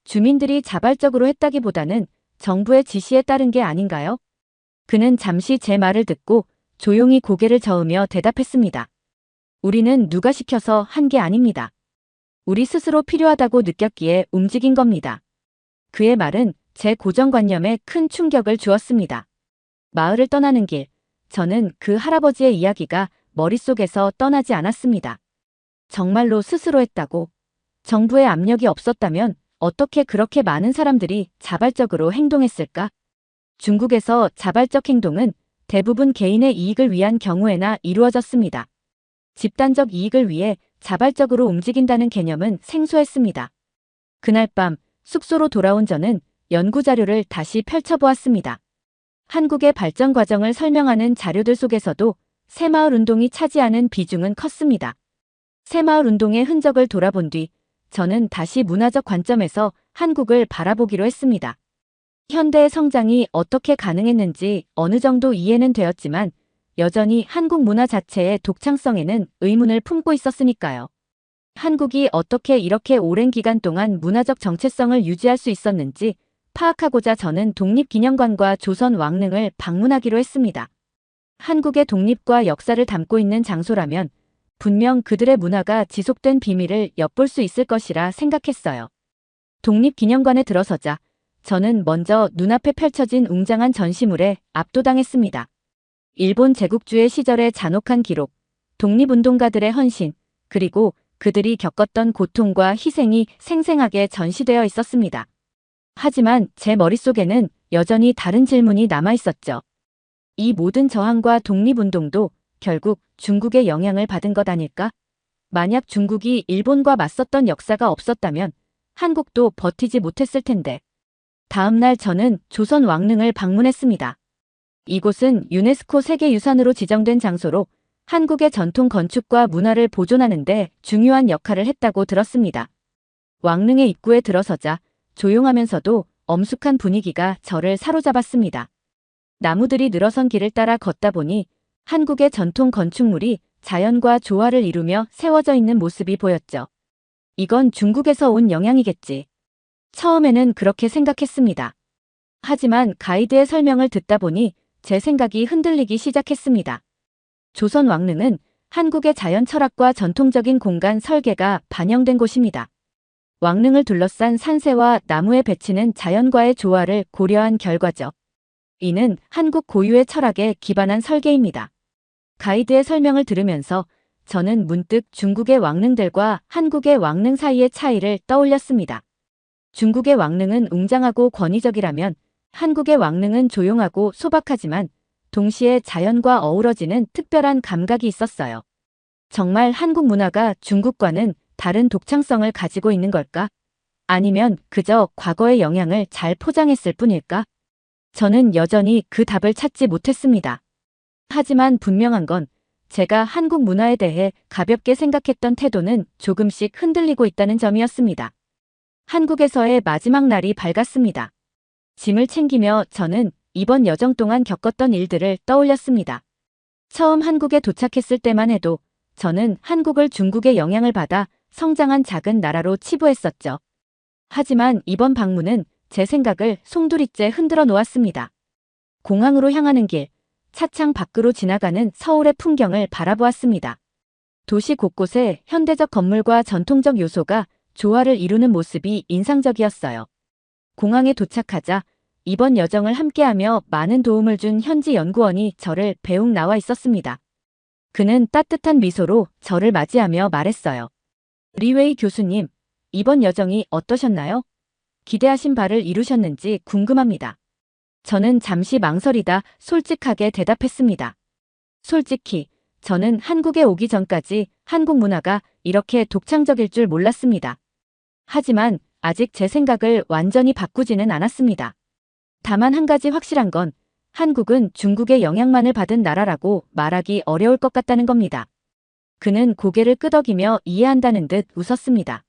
Speaker 1: 주민들이 자발적으로 했다기보다는 정부의 지시에 따른 게 아닌가요? 그는 잠시 제 말을 듣고 조용히 고개를 저으며 대답했습니다. 우리는 누가 시켜서 한 게 아닙니다. 우리 스스로 필요하다고 느꼈기에 움직인 겁니다. 그의 말은 제 고정관념에 큰 충격을 주었습니다. 마을을 떠나는 길, 저는 그 할아버지의 이야기가 머릿속에서 떠나지 않았습니다. 정말로 스스로 했다고. 정부의 압력이 없었다면 어떻게 그렇게 많은 사람들이 자발적으로 행동했을까? 중국에서 자발적 행동은 대부분 개인의 이익을 위한 경우에나 이루어졌습니다. 집단적 이익을 위해 자발적으로 움직인다는 개념은 생소했습니다. 그날 밤 숙소로 돌아온 저는 연구 자료를 다시 펼쳐보았습니다. 한국의 발전 과정을 설명하는 자료들 속에서도 새마을 운동이 차지하는 비중은 컸습니다. 새마을 운동의 흔적을 돌아본 뒤 저는 다시 문화적 관점에서 한국을 바라보기로 했습니다. 현대의 성장이 어떻게 가능했는지 어느 정도 이해는 되었지만 여전히 한국 문화 자체의 독창성에는 의문을 품고 있었으니까요. 한국이 어떻게 이렇게 오랜 기간 동안 문화적 정체성을 유지할 수 있었는지 파악하고자 저는 독립기념관과 조선 왕릉을 방문하기로 했습니다. 한국의 독립과 역사를 담고 있는 장소라면 분명 그들의 문화가 지속된 비밀을 엿볼 수 있을 것이라 생각했어요. 독립기념관에 들어서자 저는 먼저 눈앞에 펼쳐진 웅장한 전시물에 압도당했습니다. 일본 제국주의 시절의 잔혹한 기록, 독립운동가들의 헌신, 그리고 그들이 겪었던 고통과 희생이 생생하게 전시되어 있었습니다. 하지만 제 머릿속에는 여전히 다른 질문이 남아있었죠. 이 모든 저항과 독립운동도 결국 중국의 영향을 받은 것 아닐까? 만약 중국이 일본과 맞섰던 역사가 없었다면 한국도 버티지 못했을 텐데. 다음 날 저는 조선 왕릉을 방문했습니다. 이곳은 유네스코 세계유산으로 지정된 장소로 한국의 전통 건축과 문화를 보존하는 데 중요한 역할을 했다고 들었습니다. 왕릉의 입구에 들어서자 조용하면서도 엄숙한 분위기가 저를 사로잡았습니다. 나무들이 늘어선 길을 따라 걷다 보니 한국의 전통 건축물이 자연과 조화를 이루며 세워져 있는 모습이 보였죠. 이건 중국에서 온 영향이겠지. 처음에는 그렇게 생각했습니다. 하지만 가이드의 설명을 듣다 보니 제 생각이 흔들리기 시작했습니다. 조선 왕릉은 한국의 자연 철학과 전통적인 공간 설계가 반영된 곳입니다. 왕릉을 둘러싼 산세와 나무의 배치는 자연과의 조화를 고려한 결과죠. 이는 한국 고유의 철학에 기반한 설계입니다. 가이드의 설명을 들으면서 저는 문득 중국의 왕릉들과 한국의 왕릉 사이의 차이를 떠올렸습니다. 중국의 왕릉은 웅장하고 권위적이라면 한국의 왕릉은 조용하고 소박하지만 동시에 자연과 어우러지는 특별한 감각이 있었어요. 정말 한국 문화가 중국과는 다른 독창성을 가지고 있는 걸까? 아니면 그저 과거의 영향을 잘 포장했을 뿐일까? 저는 여전히 그 답을 찾지 못했습니다. 하지만 분명한 건 제가 한국 문화에 대해 가볍게 생각했던 태도는 조금씩 흔들리고 있다는 점이었습니다. 한국에서의 마지막 날이 밝았습니다. 짐을 챙기며 저는 이번 여정 동안 겪었던 일들을 떠올렸습니다. 처음 한국에 도착했을 때만 해도 저는 한국을 중국의 영향을 받아 성장한 작은 나라로 치부했었죠. 하지만 이번 방문은 제 생각을 송두리째 흔들어 놓았습니다. 공항으로 향하는 길, 차창 밖으로 지나가는 서울의 풍경을 바라보았습니다. 도시 곳곳에 현대적 건물과 전통적 요소가 조화를 이루는 모습이 인상적이었어요. 공항에 도착하자 이번 여정을 함께하며 많은 도움을 준 현지 연구원이 저를 배웅 나와 있었습니다. 그는 따뜻한 미소로 저를 맞이하며 말했어요. 리웨이 교수님, 이번 여정이 어떠셨나요? 기대하신 바를 이루셨는지 궁금합니다. 저는 잠시 망설이다 솔직하게 대답했습니다. 솔직히 저는 한국에 오기 전까지 한국 문화가 이렇게 독창적일 줄 몰랐습니다. 하지만 아직 제 생각을 완전히 바꾸지는 않았습니다. 다만 한 가지 확실한 건 한국은 중국의 영향만을 받은 나라라고 말하기 어려울 것 같다는 겁니다. 그는 고개를 끄덕이며 이해한다는 듯 웃었습니다.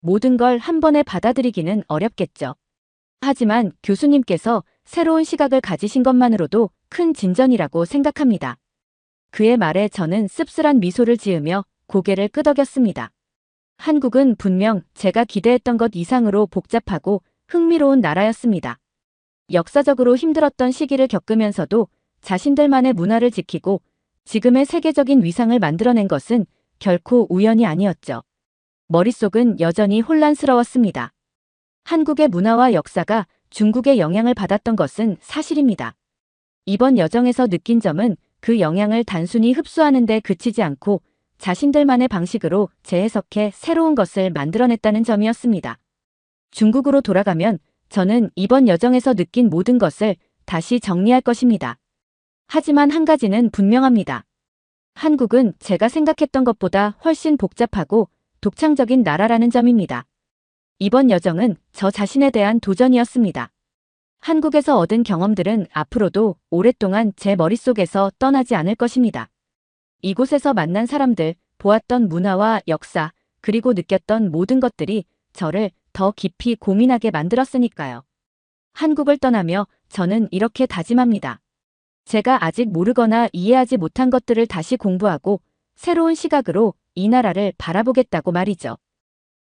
Speaker 1: 모든 걸 한 번에 받아들이기는 어렵겠죠. 하지만 교수님께서 새로운 시각을 가지신 것만으로도 큰 진전이라고 생각합니다. 그의 말에 저는 씁쓸한 미소를 지으며 고개를 끄덕였습니다. 한국은 분명 제가 기대했던 것 이상으로 복잡하고 흥미로운 나라였습니다. 역사적으로 힘들었던 시기를 겪으면서도 자신들만의 문화를 지키고 지금의 세계적인 위상을 만들어낸 것은 결코 우연이 아니었죠. 머릿속은 여전히 혼란스러웠습니다. 한국의 문화와 역사가 중국의 영향을 받았던 것은 사실입니다. 이번 여정에서 느낀 점은 그 영향을 단순히 흡수하는 데 그치지 않고 자신들만의 방식으로 재해석해 새로운 것을 만들어냈다는 점이었습니다. 중국으로 돌아가면 저는 이번 여정에서 느낀 모든 것을 다시 정리할 것입니다. 하지만 한 가지는 분명합니다. 한국은 제가 생각했던 것보다 훨씬 복잡하고 독창적인 나라라는 점입니다. 이번 여정은 저 자신에 대한 도전이었습니다. 한국에서 얻은 경험들은 앞으로도 오랫동안 제 머릿속에서 떠나지 않을 것입니다. 이곳에서 만난 사람들, 보았던 문화와 역사, 그리고 느꼈던 모든 것들이 저를 더 깊이 고민하게 만들었으니까요. 한국을 떠나며 저는 이렇게 다짐합니다. 제가 아직 모르거나 이해하지 못한 것들을 다시 공부하고 새로운 시각으로 이 나라를 바라보겠다고 말이죠.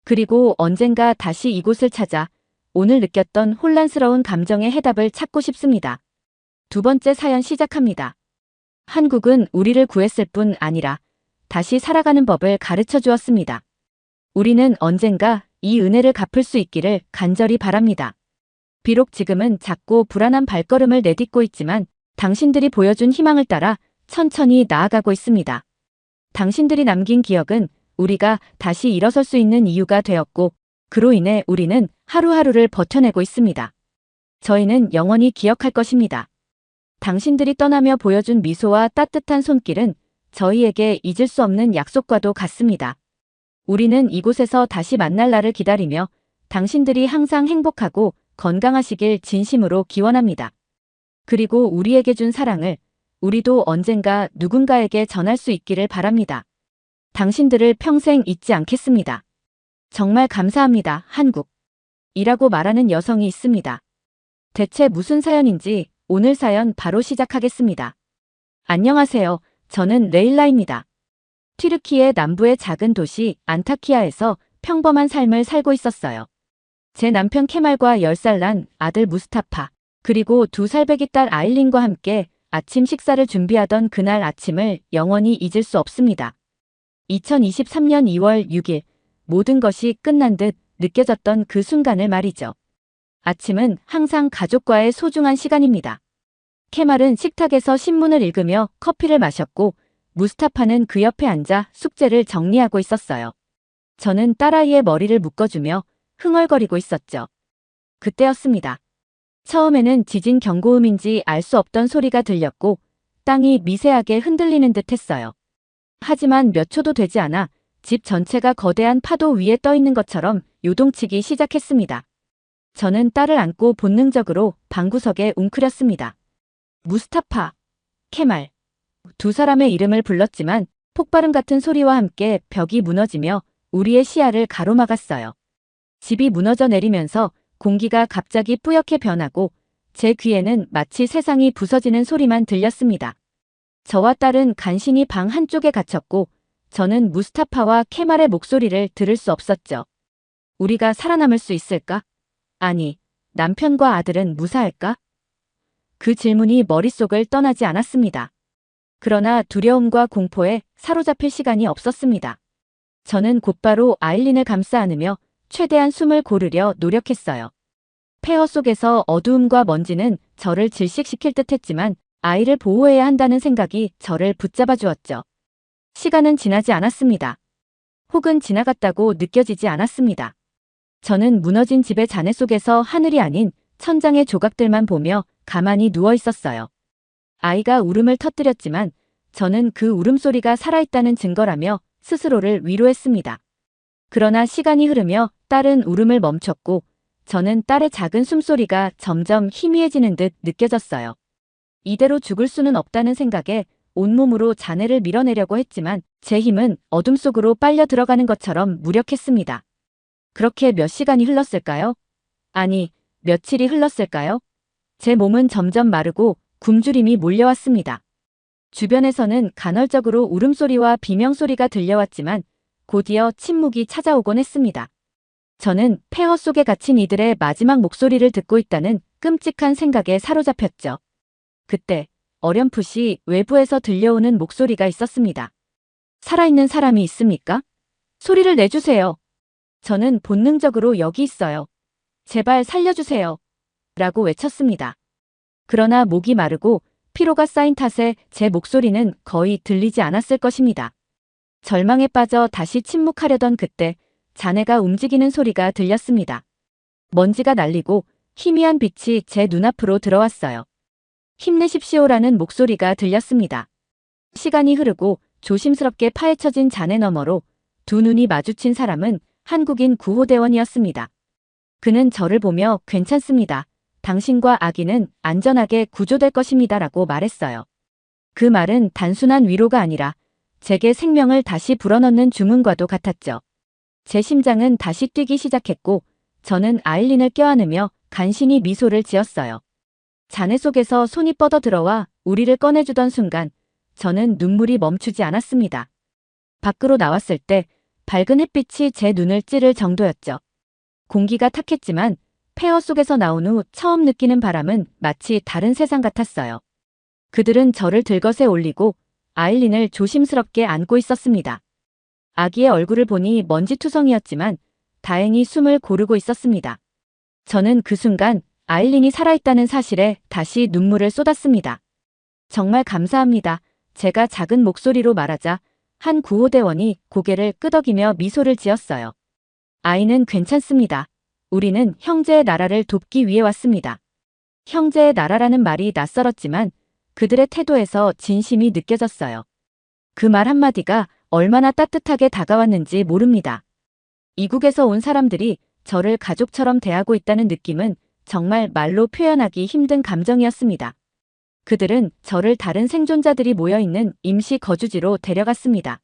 Speaker 1: 그리고 언젠가 다시 이곳을 찾아 오늘 느꼈던 혼란스러운 감정의 해답을 찾고 싶습니다. 두 번째 사연 시작합니다. 한국은 우리를 구했을 뿐 아니라 다시 살아가는 법을 가르쳐 주었습니다. 우리는 언젠가 이 은혜를 갚을 수 있기를 간절히 바랍니다. 비록 지금은 작고 불안한 발걸음을 내딛고 있지만 당신들이 보여준 희망을 따라 천천히 나아가고 있습니다. 당신들이 남긴 기억은 우리가 다시 일어설 수 있는 이유가 되었고 그로 인해 우리는 하루하루를 버텨내고 있습니다. 저희는 영원히 기억할 것입니다. 당신들이 떠나며 보여준 미소와 따뜻한 손길은 저희에게 잊을 수 없는 약속과도 같습니다. 우리는 이곳에서 다시 만날 날을 기다리며 당신들이 항상 행복하고 건강하시길 진심으로 기원합니다. 그리고 우리에게 준 사랑을 우리도 언젠가 누군가에게 전할 수 있기를 바랍니다. 당신들을 평생 잊지 않겠습니다. 정말 감사합니다, 한국. 이라고 말하는 여성이 있습니다. 대체 무슨 사연인지 오늘 사연 바로 시작하겠습니다. 안녕하세요. 저는 레일라입니다. 튀르키예 남부의 작은 도시 안타키아에서 평범한 삶을 살고 있었어요. 제 남편 케말과 10살 난 아들 무스타파, 그리고 2살 배기 딸 아일린과 함께 아침 식사를 준비하던 그날 아침을 영원히 잊을 수 없습니다. 2023년 2월 6일, 모든 것이 끝난 듯 느껴졌던 그 순간을 말이죠. 아침은 항상 가족과의 소중한 시간입니다. 케말은 식탁에서 신문을 읽으며 커피를 마셨고 무스타파는 그 옆에 앉아 숙제를 정리하고 있었어요. 저는 딸아이의 머리를 묶어주며 흥얼거리고 있었죠. 그때였습니다. 처음에는 지진 경고음인지 알 수 없던 소리가 들렸고 땅이 미세하게 흔들리는 듯 했어요. 하지만 몇 초도 되지 않아 집 전체가 거대한 파도 위에 떠 있는 것처럼 요동치기 시작했습니다. 저는 딸을 안고 본능적으로 방구석에 웅크렸습니다. 무스타파, 케말. 두 사람의 이름을 불렀지만 폭발음 같은 소리와 함께 벽이 무너지며 우리의 시야를 가로막았어요. 집이 무너져 내리면서 공기가 갑자기 뿌옇게 변하고 제 귀에는 마치 세상이 부서지는 소리만 들렸습니다. 저와 딸은 간신히 방 한쪽에 갇혔고 저는 무스타파와 케말의 목소리를 들을 수 없었죠. 우리가 살아남을 수 있을까? 아니, 남편과 아들은 무사할까? 그 질문이 머릿속을 떠나지 않았습니다. 그러나 두려움과 공포에 사로잡힐 시간이 없었습니다. 저는 곧바로 아일린을 감싸 안으며 최대한 숨을 고르려 노력했어요. 폐허 속에서 어두움과 먼지는 저를 질식시킬 듯 했지만 아이를 보호해야 한다는 생각이 저를 붙잡아 주었죠. 시간은 지나지 않았습니다. 혹은 지나갔다고 느껴지지 않았습니다. 저는 무너진 집의 잔해 속에서 하늘이 아닌 천장의 조각들만 보며 가만히 누워 있었어요. 아이가 울음을 터뜨렸지만 저는 그 울음소리가 살아있다는 증거라며 스스로를 위로했습니다. 그러나 시간이 흐르며 딸은 울음을 멈췄고 저는 딸의 작은 숨소리가 점점 희미해지는 듯 느껴졌어요. 이대로 죽을 수는 없다는 생각에 온몸으로 잔해를 밀어내려고 했지만 제 힘은 어둠 속으로 빨려 들어가는 것처럼 무력했습니다. 그렇게 몇 시간이 흘렀을까요? 아니, 며칠이 흘렀을까요? 제 몸은 점점 마르고 굶주림이 몰려왔습니다. 주변에서는 간헐적으로 울음소리와 비명소리가 들려왔지만 곧이어 침묵이 찾아오곤 했습니다. 저는 폐허 속에 갇힌 이들의 마지막 목소리를 듣고 있다는 끔찍한 생각에 사로잡혔죠. 그때 어렴풋이 외부에서 들려오는 목소리가 있었습니다. 살아있는 사람이 있습니까? 소리를 내주세요. 저는 본능적으로 여기 있어요. 제발 살려주세요. 라고 외쳤습니다. 그러나 목이 마르고 피로가 쌓인 탓에 제 목소리는 거의 들리지 않았을 것입니다. 절망에 빠져 다시 침묵하려던 그때 잔해가 움직이는 소리가 들렸습니다. 먼지가 날리고 희미한 빛이 제 눈앞으로 들어왔어요. 힘내십시오라는 목소리가 들렸습니다. 시간이 흐르고 조심스럽게 파헤쳐진 잔해 너머로 두 눈이 마주친 사람은 한국인 구호대원이었습니다. 그는 저를 보며 괜찮습니다. 당신과 아기는 안전하게 구조될 것입니다 라고 말했어요. 그 말은 단순한 위로가 아니라 제게 생명을 다시 불어넣는 주문과도 같았죠. 제 심장은 다시 뛰기 시작했고 저는 아일린을 껴안으며 간신히 미소를 지었어요. 잔해 속에서 손이 뻗어들어와 우리를 꺼내주던 순간 저는 눈물이 멈추지 않았습니다. 밖으로 나왔을 때 밝은 햇빛이 제 눈을 찌를 정도였죠. 공기가 탁했지만 폐허 속에서 나온 후 처음 느끼는 바람은 마치 다른 세상 같았어요. 그들은 저를 들것에 올리고 아일린을 조심스럽게 안고 있었습니다. 아기의 얼굴을 보니 먼지투성이었지만 다행히 숨을 고르고 있었습니다. 저는 그 순간 아일린이 살아있다는 사실에 다시 눈물을 쏟았습니다. 정말 감사합니다. 제가 작은 목소리로 말하자 한 구호대원이 고개를 끄덕이며 미소를 지었어요. 아이는 괜찮습니다. 우리는 형제의 나라를 돕기 위해 왔습니다. 형제의 나라라는 말이 낯설었지만 그들의 태도에서 진심이 느껴졌어요. 그 말 한마디가 얼마나 따뜻하게 다가왔는지 모릅니다. 이국에서 온 사람들이 저를 가족처럼 대하고 있다는 느낌은 정말 말로 표현하기 힘든 감정이었습니다. 그들은 저를 다른 생존자들이 모여있는 임시 거주지로 데려갔습니다.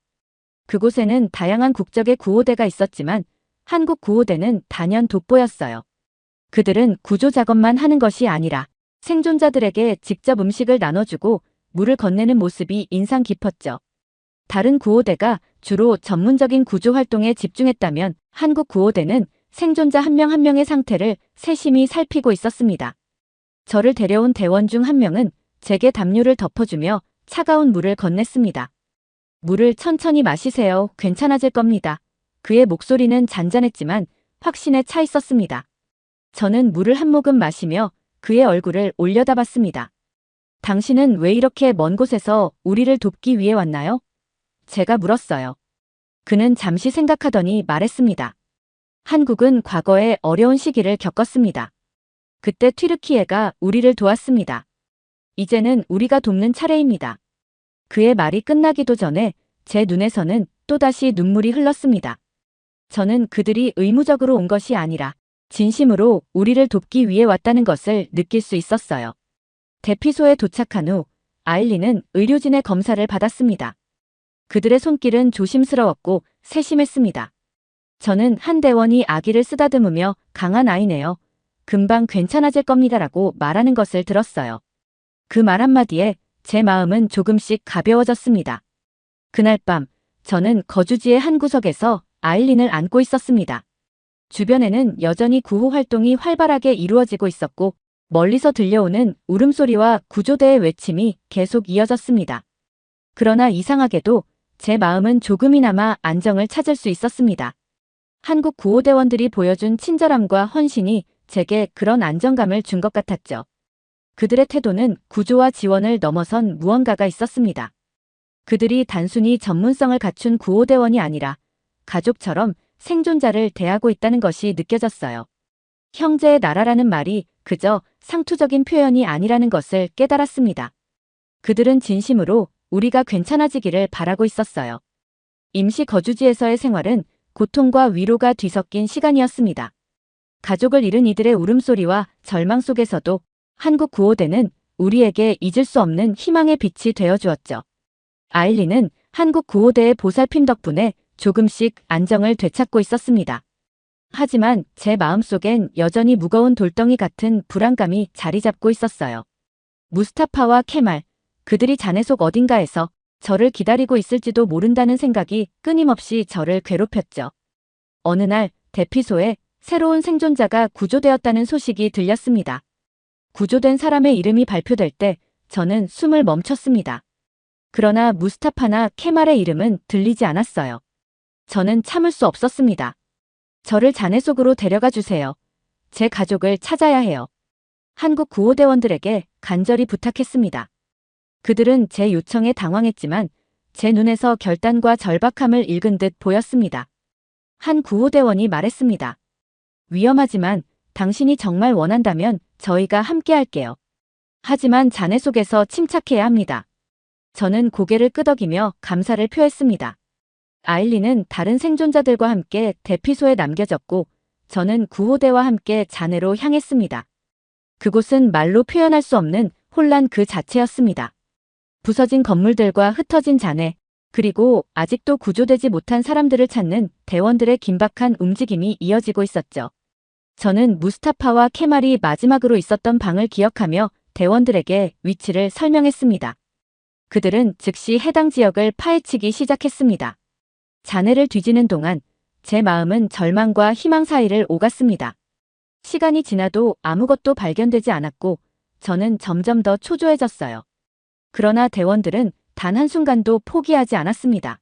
Speaker 1: 그곳에는 다양한 국적의 구호대가 있었지만 한국 구호대는 단연 돋보였어요. 그들은 구조 작업만 하는 것이 아니라 생존자들에게 직접 음식을 나눠주고 물을 건네는 모습이 인상 깊었죠. 다른 구호대가 주로 전문적인 구조 활동에 집중했다면 한국 구호대는 생존자 한 명 한 명의 상태를 세심히 살피고 있었습니다. 저를 데려온 대원 중 한 명은 제게 담요를 덮어주며 차가운 물을 건넸습니다. 물을 천천히 마시세요. 괜찮아질 겁니다. 그의 목소리는 잔잔했지만 확신에 차 있었습니다. 저는 물을 한 모금 마시며 그의 얼굴을 올려다봤습니다. 당신은 왜 이렇게 먼 곳에서 우리를 돕기 위해 왔나요? 제가 물었어요. 그는 잠시 생각하더니 말했습니다. 한국은 과거에 어려운 시기를 겪었습니다. 그때 튀르키예가 우리를 도왔습니다. 이제는 우리가 돕는 차례입니다. 그의 말이 끝나기도 전에 제 눈에서는 또다시 눈물이 흘렀습니다. 저는 그들이 의무적으로 온 것이 아니라 진심으로 우리를 돕기 위해 왔다는 것을 느낄 수 있었어요. 대피소에 도착한 후 아일린은 의료진의 검사를 받았습니다. 그들의 손길은 조심스러웠고 세심했습니다. 저는 한 대원이 아기를 쓰다듬으며 강한 아이네요. 금방 괜찮아질 겁니다라고 말하는 것을 들었어요. 그 말 한마디에 제 마음은 조금씩 가벼워졌습니다. 그날 밤 저는 거주지의 한 구석에서 아일린을 안고 있었습니다. 주변에는 여전히 구호 활동이 활발하게 이루어지고 있었고 멀리서 들려오는 울음소리와 구조대의 외침이 계속 이어졌습니다. 그러나 이상하게도 제 마음은 조금이나마 안정을 찾을 수 있었습니다. 한국 구호대원들이 보여준 친절함과 헌신이 제게 그런 안정감을 준 것 같았죠. 그들의 태도는 구조와 지원을 넘어선 무언가가 있었습니다. 그들이 단순히 전문성을 갖춘 구호대원이 아니라 가족처럼 생존자를 대하고 있다는 것이 느껴졌어요. 형제의 나라라는 말이 그저 상투적인 표현이 아니라는 것을 깨달았습니다. 그들은 진심으로 우리가 괜찮아지기를 바라고 있었어요. 임시 거주지에서의 생활은 고통과 위로가 뒤섞인 시간이었습니다. 가족을 잃은 이들의 울음소리와 절망 속에서도 한국 구호대는 우리에게 잊을 수 없는 희망의 빛이 되어주었죠. 아일린은 한국 구호대의 보살핌 덕분에 조금씩 안정을 되찾고 있었습니다. 하지만 제 마음속엔 여전히 무거운 돌덩이 같은 불안감이 자리 잡고 있었어요. 무스타파와 케말, 그들이 잔해 속 어딘가에서 저를 기다리고 있을지도 모른다는 생각이 끊임없이 저를 괴롭혔죠. 어느 날 대피소에 새로운 생존자가 구조되었다는 소식이 들렸습니다. 구조된 사람의 이름이 발표될 때 저는 숨을 멈췄습니다. 그러나 무스타파나 케말의 이름은 들리지 않았어요. 저는 참을 수 없었습니다. 저를 잔해 속으로 데려가 주세요. 제 가족을 찾아야 해요. 한국 구호대원들에게 간절히 부탁했습니다. 그들은 제 요청에 당황했지만 제 눈에서 결단과 절박함을 읽은 듯 보였습니다. 한 구호대원이 말했습니다. 위험하지만 당신이 정말 원한다면 저희가 함께 할게요. 하지만 잔해 속에서 침착해야 합니다. 저는 고개를 끄덕이며 감사를 표했습니다. 아일린은 다른 생존자들과 함께 대피소에 남겨졌고 저는 구호대와 함께 잔해로 향했습니다. 그곳은 말로 표현할 수 없는 혼란 그 자체였습니다. 부서진 건물들과 흩어진 잔해, 그리고 아직도 구조되지 못한 사람들을 찾는 대원들의 긴박한 움직임이 이어지고 있었죠. 저는 무스타파와 케말이 마지막으로 있었던 방을 기억하며 대원들에게 위치를 설명했습니다. 그들은 즉시 해당 지역을 파헤치기 시작했습니다. 잔해를 뒤지는 동안 제 마음은 절망과 희망 사이를 오갔습니다. 시간이 지나도 아무것도 발견되지 않았고 저는 점점 더 초조해졌어요. 그러나 대원들은 단 한순간도 포기하지 않았습니다.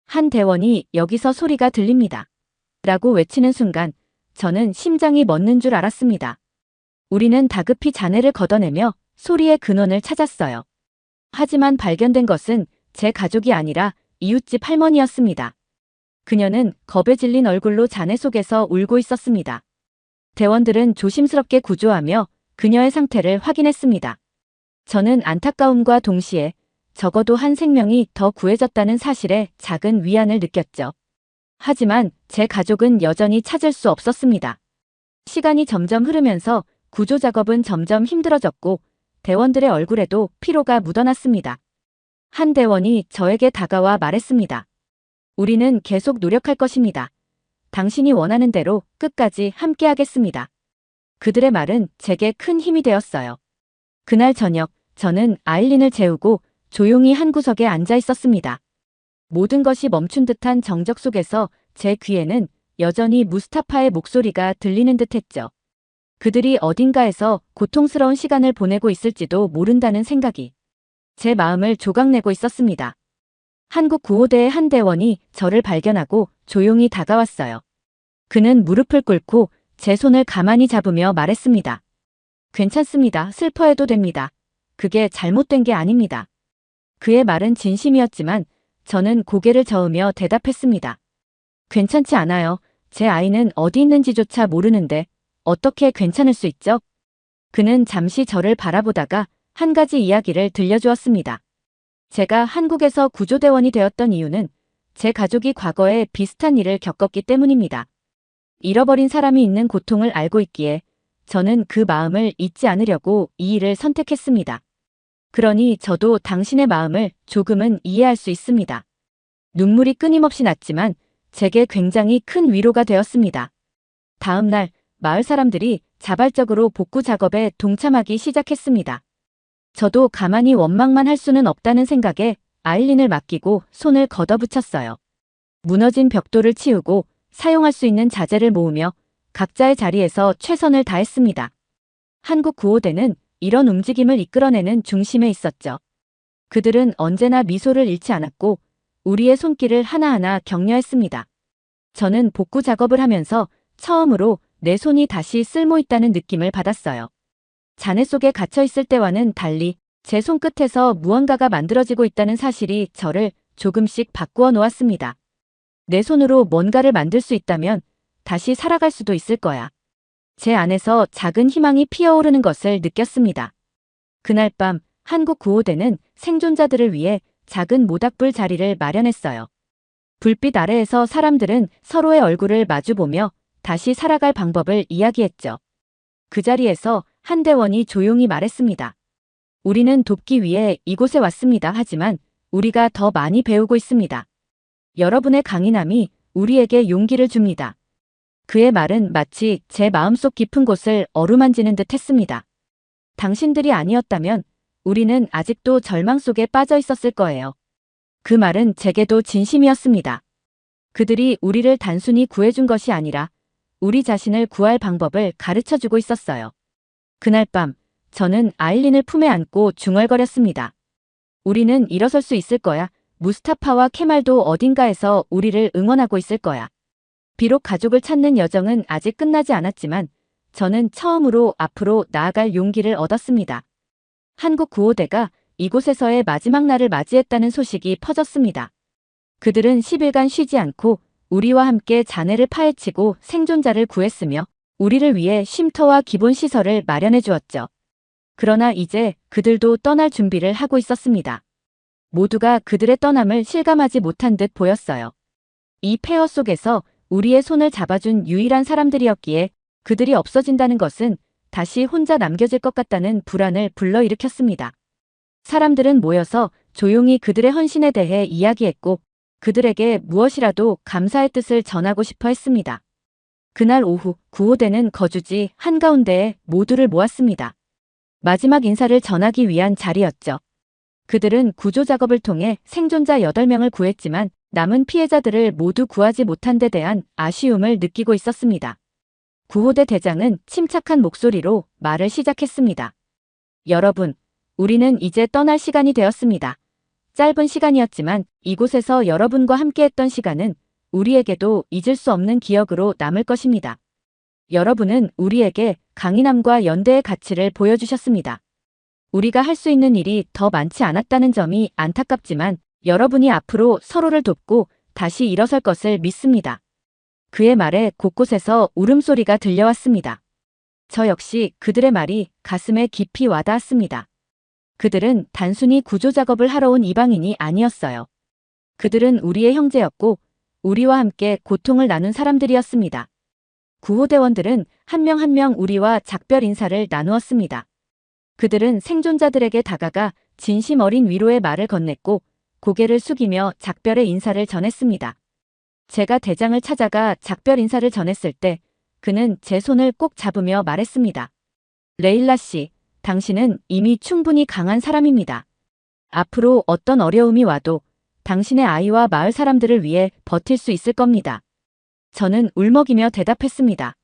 Speaker 1: 한 대원이 여기서 소리가 들립니다. 라고 외치는 순간 저는 심장이 멎는 줄 알았습니다. 우리는 다급히 잔해를 걷어내며 소리의 근원을 찾았어요. 하지만 발견된 것은 제 가족이 아니라 이웃집 할머니였습니다. 그녀는 겁에 질린 얼굴로 잔해 속에서 울고 있었습니다. 대원들은 조심스럽게 구조하며 그녀의 상태를 확인했습니다. 저는 안타까움과 동시에 적어도 한 생명이 더 구해졌다는 사실에 작은 위안을 느꼈죠. 하지만 제 가족은 여전히 찾을 수 없었습니다. 시간이 점점 흐르면서 구조 작업은 점점 힘들어졌고 대원들의 얼굴에도 피로가 묻어났습니다. 한 대원이 저에게 다가와 말했습니다. 우리는 계속 노력할 것입니다. 당신이 원하는 대로 끝까지 함께하겠습니다. 그들의 말은 제게 큰 힘이 되었어요. 그날 저녁 저는 아일린을 재우고 조용히 한 구석에 앉아 있었습니다. 모든 것이 멈춘 듯한 정적 속에서 제 귀에는 여전히 무스타파의 목소리가 들리는 듯했죠. 그들이 어딘가에서 고통스러운 시간을 보내고 있을지도 모른다는 생각이 제 마음을 조각내고 있었습니다. 한국 구호대의 한 대원이 저를 발견하고 조용히 다가왔어요. 그는 무릎을 꿇고 제 손을 가만히 잡으며 말했습니다. 괜찮습니다. 슬퍼해도 됩니다. 그게 잘못된 게 아닙니다. 그의 말은 진심이었지만 저는 고개를 저으며 대답했습니다. 괜찮지 않아요. 제 아이는 어디 있는지조차 모르는데 어떻게 괜찮을 수 있죠? 그는 잠시 저를 바라보다가 한 가지 이야기를 들려주었습니다. 제가 한국에서 구조대원이 되었던 이유는 제 가족이 과거에 비슷한 일을 겪었기 때문입니다. 잃어버린 사람이 있는 고통을 알고 있기에 저는 그 마음을 잊지 않으려고 이 일을 선택했습니다. 그러니 저도 당신의 마음을 조금은 이해할 수 있습니다. 눈물이 끊임없이 났지만 제게 굉장히 큰 위로가 되었습니다. 다음 날 마을 사람들이 자발적으로 복구 작업에 동참하기 시작했습니다. 저도 가만히 원망만 할 수는 없다는 생각에 아일린을 맡기고 손을 걷어붙였어요. 무너진 벽돌을 치우고 사용할 수 있는 자재를 모으며 각자의 자리에서 최선을 다했습니다. 한국 구호대는 이런 움직임을 이끌어내는 중심에 있었죠. 그들은 언제나 미소를 잃지 않았고 우리의 손길을 하나하나 격려했습니다. 저는 복구 작업을 하면서 처음으로 내 손이 다시 쓸모있다는 느낌을 받았어요. 잔해 속에 갇혀있을 때와는 달리 제 손끝에서 무언가가 만들어지고 있다는 사실이 저를 조금씩 바꾸어 놓았습니다. 내 손으로 뭔가를 만들 수 있다면 다시 살아갈 수도 있을 거야. 제 안에서 작은 희망이 피어오르는 것을 느꼈습니다. 그날 밤 한국 구호대는 생존자들을 위해 작은 모닥불 자리를 마련했어요. 불빛 아래에서 사람들은 서로의 얼굴을 마주보며 다시 살아갈 방법을 이야기했죠. 그 자리에서 한 대원이 조용히 말했습니다. 우리는 돕기 위해 이곳에 왔습니다. 하지만 우리가 더 많이 배우고 있습니다. 여러분의 강인함이 우리에게 용기를 줍니다. 그의 말은 마치 제 마음속 깊은 곳을 어루만지는 듯 했습니다. 당신들이 아니었다면 우리는 아직도 절망 속에 빠져 있었을 거예요. 그 말은 제게도 진심이었습니다. 그들이 우리를 단순히 구해준 것이 아니라 우리 자신을 구할 방법을 가르쳐주고 있었어요. 그날 밤 저는 아일린을 품에 안고 중얼거렸습니다. 우리는 일어설 수 있을 거야. 무스타파와 케말도 어딘가에서 우리를 응원하고 있을 거야. 비록 가족을 찾는 여정은 아직 끝나지 않았지만 저는 처음으로 앞으로 나아갈 용기를 얻었습니다. 한국 구호대가 이곳에서의 마지막 날을 맞이했다는 소식이 퍼졌습니다. 그들은 10일간 쉬지 않고 우리와 함께 잔해를 파헤치고 생존자를 구했으며 우리를 위해 쉼터와 기본 시설을 마련해 주었죠. 그러나 이제 그들도 떠날 준비를 하고 있었습니다. 모두가 그들의 떠남을 실감하지 못한 듯 보였어요. 이 폐허 속에서 우리의 손을 잡아준 유일한 사람들이었기에 그들이 없어진다는 것은 다시 혼자 남겨질 것 같다는 불안을 불러일으켰습니다. 사람들은 모여서 조용히 그들의 헌신에 대해 이야기했고 그들에게 무엇이라도 감사의 뜻을 전하고 싶어 했습니다. 그날 오후 구호대는 거주지 한가운데에 모두를 모았습니다. 마지막 인사를 전하기 위한 자리였죠. 그들은 구조 작업을 통해 생존자 8명을 구했지만 남은 피해자들을 모두 구하지 못한 데 대한 아쉬움을 느끼고 있었습니다. 구호대 대장은 침착한 목소리로 말을 시작했습니다. 여러분, 우리는 이제 떠날 시간이 되었습니다. 짧은 시간이었지만 이곳에서 여러분과 함께했던 시간은 우리에게도 잊을 수 없는 기억으로 남을 것입니다. 여러분은 우리에게 강인함과 연대의 가치를 보여주셨습니다. 우리가 할 수 있는 일이 더 많지 않았다는 점이 안타깝지만 여러분이 앞으로 서로를 돕고 다시 일어설 것을 믿습니다. 그의 말에 곳곳에서 울음소리가 들려왔습니다. 저 역시 그들의 말이 가슴에 깊이 와닿았습니다. 그들은 단순히 구조작업을 하러 온 이방인이 아니었어요. 그들은 우리의 형제였고 우리와 함께 고통을 나눈 사람들이었습니다. 구호대원들은 한 명 한 명 우리와 작별 인사를 나누었습니다. 그들은 생존자들에게 다가가 진심 어린 위로의 말을 건넸고 고개를 숙이며 작별의 인사를 전했습니다. 제가 대장을 찾아가 작별 인사를 전했을 때 그는 제 손을 꼭 잡으며 말했습니다. 레일라 씨, 당신은 이미 충분히 강한 사람입니다. 앞으로 어떤 어려움이 와도 당신의 아이와 마을 사람들을 위해 버틸 수 있을 겁니다. 저는 울먹이며 대답했습니다.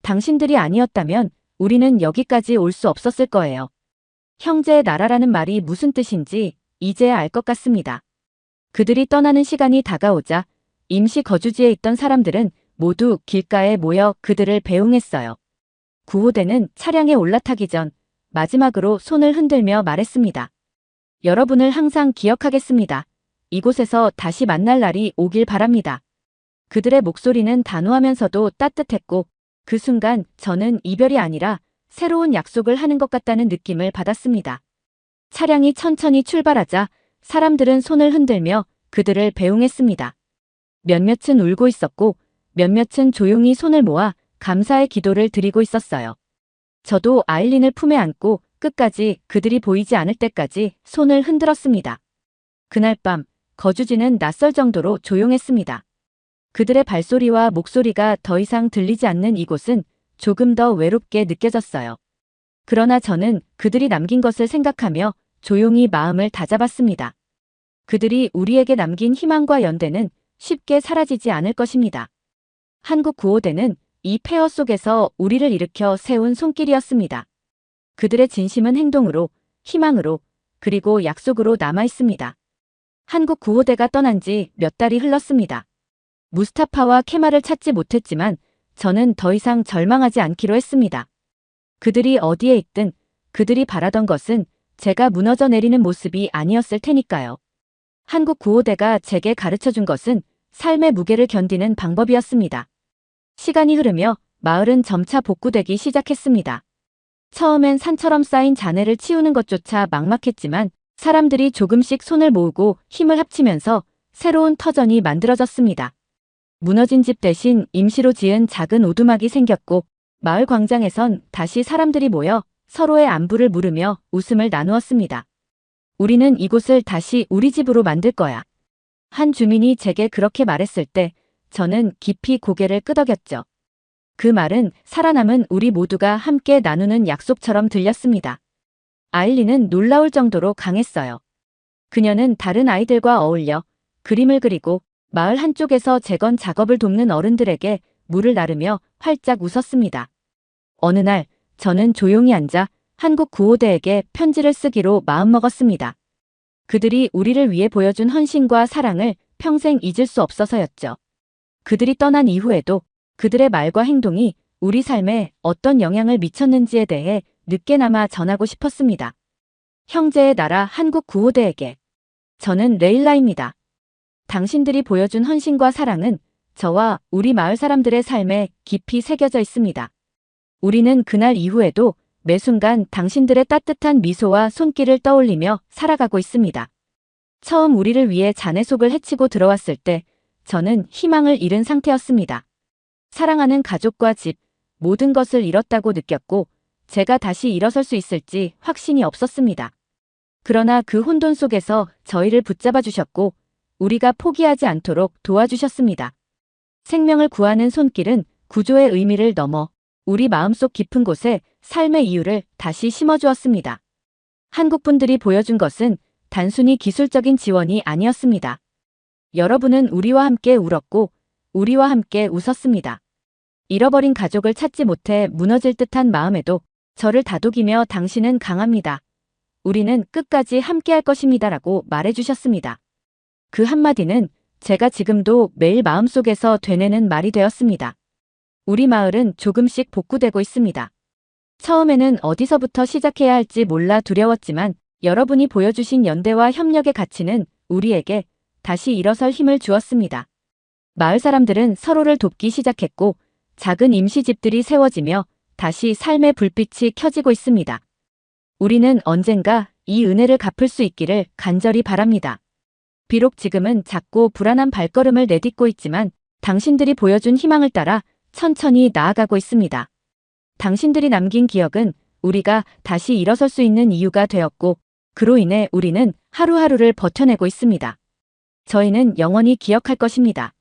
Speaker 1: 당신들이 아니었다면 우리는 여기까지 올 수 없었을 거예요. 형제의 나라라는 말이 무슨 뜻인지 이제야 알 것 같습니다. 그들이 떠나는 시간이 다가오자 임시 거주지에 있던 사람들은 모두 길가에 모여 그들을 배웅했어요. 구호대는 차량에 올라타기 전 마지막으로 손을 흔들며 말했습니다. 여러분을 항상 기억하겠습니다. 이곳에서 다시 만날 날이 오길 바랍니다. 그들의 목소리는 단호하면서도 따뜻했고 그 순간 저는 이별이 아니라 새로운 약속을 하는 것 같다는 느낌을 받았습니다. 차량이 천천히 출발하자 사람들은 손을 흔들며 그들을 배웅했습니다. 몇몇은 울고 있었고 몇몇은 조용히 손을 모아 감사의 기도를 드리고 있었어요. 저도 아일린을 품에 안고 끝까지 그들이 보이지 않을 때까지 손을 흔들었습니다. 그날 밤 거주지는 낯설 정도로 조용했습니다. 그들의 발소리와 목소리가 더 이상 들리지 않는 이곳은 조금 더 외롭게 느껴졌어요. 그러나 저는 그들이 남긴 것을 생각하며 조용히 마음을 다잡았습니다. 그들이 우리에게 남긴 희망과 연대는 쉽게 사라지지 않을 것입니다. 한국 구호대는 이 폐허 속에서 우리를 일으켜 세운 손길이었습니다. 그들의 진심은 행동으로, 희망으로, 그리고 약속으로 남아 있습니다. 한국 구호대가 떠난 지 몇 달이 흘렀습니다. 무스타파와 케말을 찾지 못했지만 저는 더 이상 절망하지 않기로 했습니다. 그들이 어디에 있든 그들이 바라던 것은 제가 무너져 내리는 모습이 아니었을 테니까요. 한국 구호대가 제게 가르쳐준 것은 삶의 무게를 견디는 방법이었습니다. 시간이 흐르며 마을은 점차 복구되기 시작했습니다. 처음엔 산처럼 쌓인 잔해를 치우는 것조차 막막했지만 사람들이 조금씩 손을 모으고 힘을 합치면서 새로운 터전이 만들어졌습니다. 무너진 집 대신 임시로 지은 작은 오두막이 생겼고 마을 광장에선 다시 사람들이 모여 서로의 안부를 물으며 웃음을 나누었습니다. 우리는 이곳을 다시 우리 집으로 만들 거야. 한 주민이 제게 그렇게 말했을 때 저는 깊이 고개를 끄덕였죠. 그 말은 살아남은 우리 모두가 함께 나누는 약속처럼 들렸습니다. 아일리는 놀라울 정도로 강했어요. 그녀는 다른 아이들과 어울려 그림을 그리고 마을 한쪽에서 재건 작업을 돕는 어른들에게 물을 나르며 활짝 웃었습니다. 어느 날 저는 조용히 앉아 한국 구호대에게 편지를 쓰기로 마음먹었습니다. 그들이 우리를 위해 보여준 헌신과 사랑을 평생 잊을 수 없어서였죠. 그들이 떠난 이후에도 그들의 말과 행동이 우리 삶에 어떤 영향을 미쳤는지에 대해 늦게나마 전하고 싶었습니다. 형제의 나라 한국 구호대에게. 저는 레일라입니다. 당신들이 보여준 헌신과 사랑은 저와 우리 마을 사람들의 삶에 깊이 새겨져 있습니다. 우리는 그날 이후에도 매 순간 당신들의 따뜻한 미소와 손길을 떠올리며 살아가고 있습니다. 처음 우리를 위해 자네 속을 헤치고 들어왔을 때 저는 희망을 잃은 상태였습니다. 사랑하는 가족과 집, 모든 것을 잃었다고 느꼈고 제가 다시 일어설 수 있을지 확신이 없었습니다. 그러나 그 혼돈 속에서 저희를 붙잡아 주셨고 우리가 포기하지 않도록 도와주셨습니다. 생명을 구하는 손길은 구조의 의미를 넘어 우리 마음속 깊은 곳에 삶의 이유를 다시 심어주었습니다. 한국분들이 보여준 것은 단순히 기술적인 지원이 아니었습니다. 여러분은 우리와 함께 울었고 우리와 함께 웃었습니다. 잃어버린 가족을 찾지 못해 무너질 듯한 마음에도 저를 다독이며 당신은 강합니다. 우리는 끝까지 함께할 것입니다라고 말해주셨습니다. 그 한마디는 제가 지금도 매일 마음속에서 되뇌는 말이 되었습니다. 우리 마을은 조금씩 복구되고 있습니다. 처음에는 어디서부터 시작해야 할지 몰라 두려웠지만 여러분이 보여주신 연대와 협력의 가치는 우리에게 다시 일어설 힘을 주었습니다. 마을 사람들은 서로를 돕기 시작했고 작은 임시집들이 세워지며 다시 삶의 불빛이 켜지고 있습니다. 우리는 언젠가 이 은혜를 갚을 수 있기를 간절히 바랍니다. 비록 지금은 작고 불안한 발걸음을 내딛고 있지만 당신들이 보여준 희망을 따라 천천히 나아가고 있습니다. 당신들이 남긴 기억은 우리가 다시 일어설 수 있는 이유가 되었고 그로 인해 우리는 하루하루를 버텨내고 있습니다. 저희는 영원히 기억할 것입니다.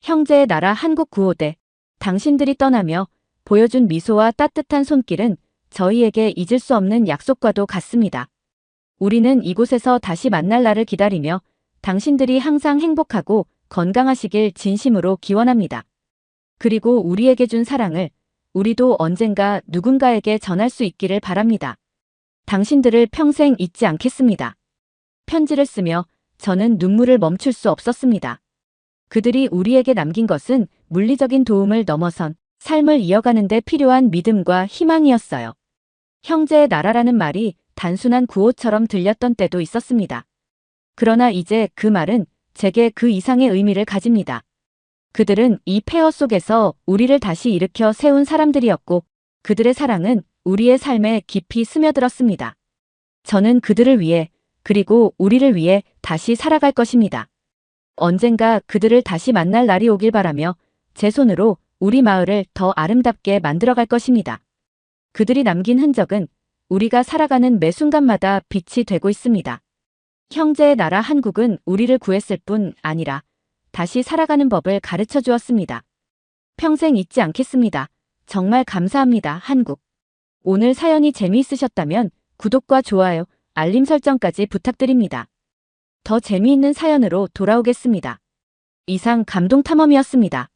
Speaker 1: 형제의 나라 한국 구호대, 당신들이 떠나며 보여준 미소와 따뜻한 손길은 저희에게 잊을 수 없는 약속과도 같습니다. 우리는 이곳에서 다시 만날 날을 기다리며 당신들이 항상 행복하고 건강하시길 진심으로 기원합니다. 그리고 우리에게 준 사랑을 우리도 언젠가 누군가에게 전할 수 있기를 바랍니다. 당신들을 평생 잊지 않겠습니다. 편지를 쓰며 저는 눈물을 멈출 수 없었습니다. 그들이 우리에게 남긴 것은 물리적인 도움을 넘어선 삶을 이어가는 데 필요한 믿음과 희망이었어요. 형제의 나라라는 말이 단순한 구호처럼 들렸던 때도 있었습니다. 그러나 이제 그 말은 제게 그 이상의 의미를 가집니다. 그들은 이 폐허 속에서 우리를 다시 일으켜 세운 사람들이었고 그들의 사랑은 우리의 삶에 깊이 스며들었습니다. 저는 그들을 위해 그리고 우리를 위해 다시 살아갈 것입니다. 언젠가 그들을 다시 만날 날이 오길 바라며 제 손으로 우리 마을을 더 아름답게 만들어갈 것입니다. 그들이 남긴 흔적은 우리가 살아가는 매 순간마다 빛이 되고 있습니다. 형제의 나라 한국은 우리를 구했을 뿐 아니라 다시 살아가는 법을 가르쳐 주었습니다. 평생 잊지 않겠습니다. 정말 감사합니다, 한국. 오늘 사연이 재미있으셨다면 구독과 좋아요, 알림 설정까지 부탁드립니다. 더 재미있는 사연으로 돌아오겠습니다. 이상 감동탐험이었습니다.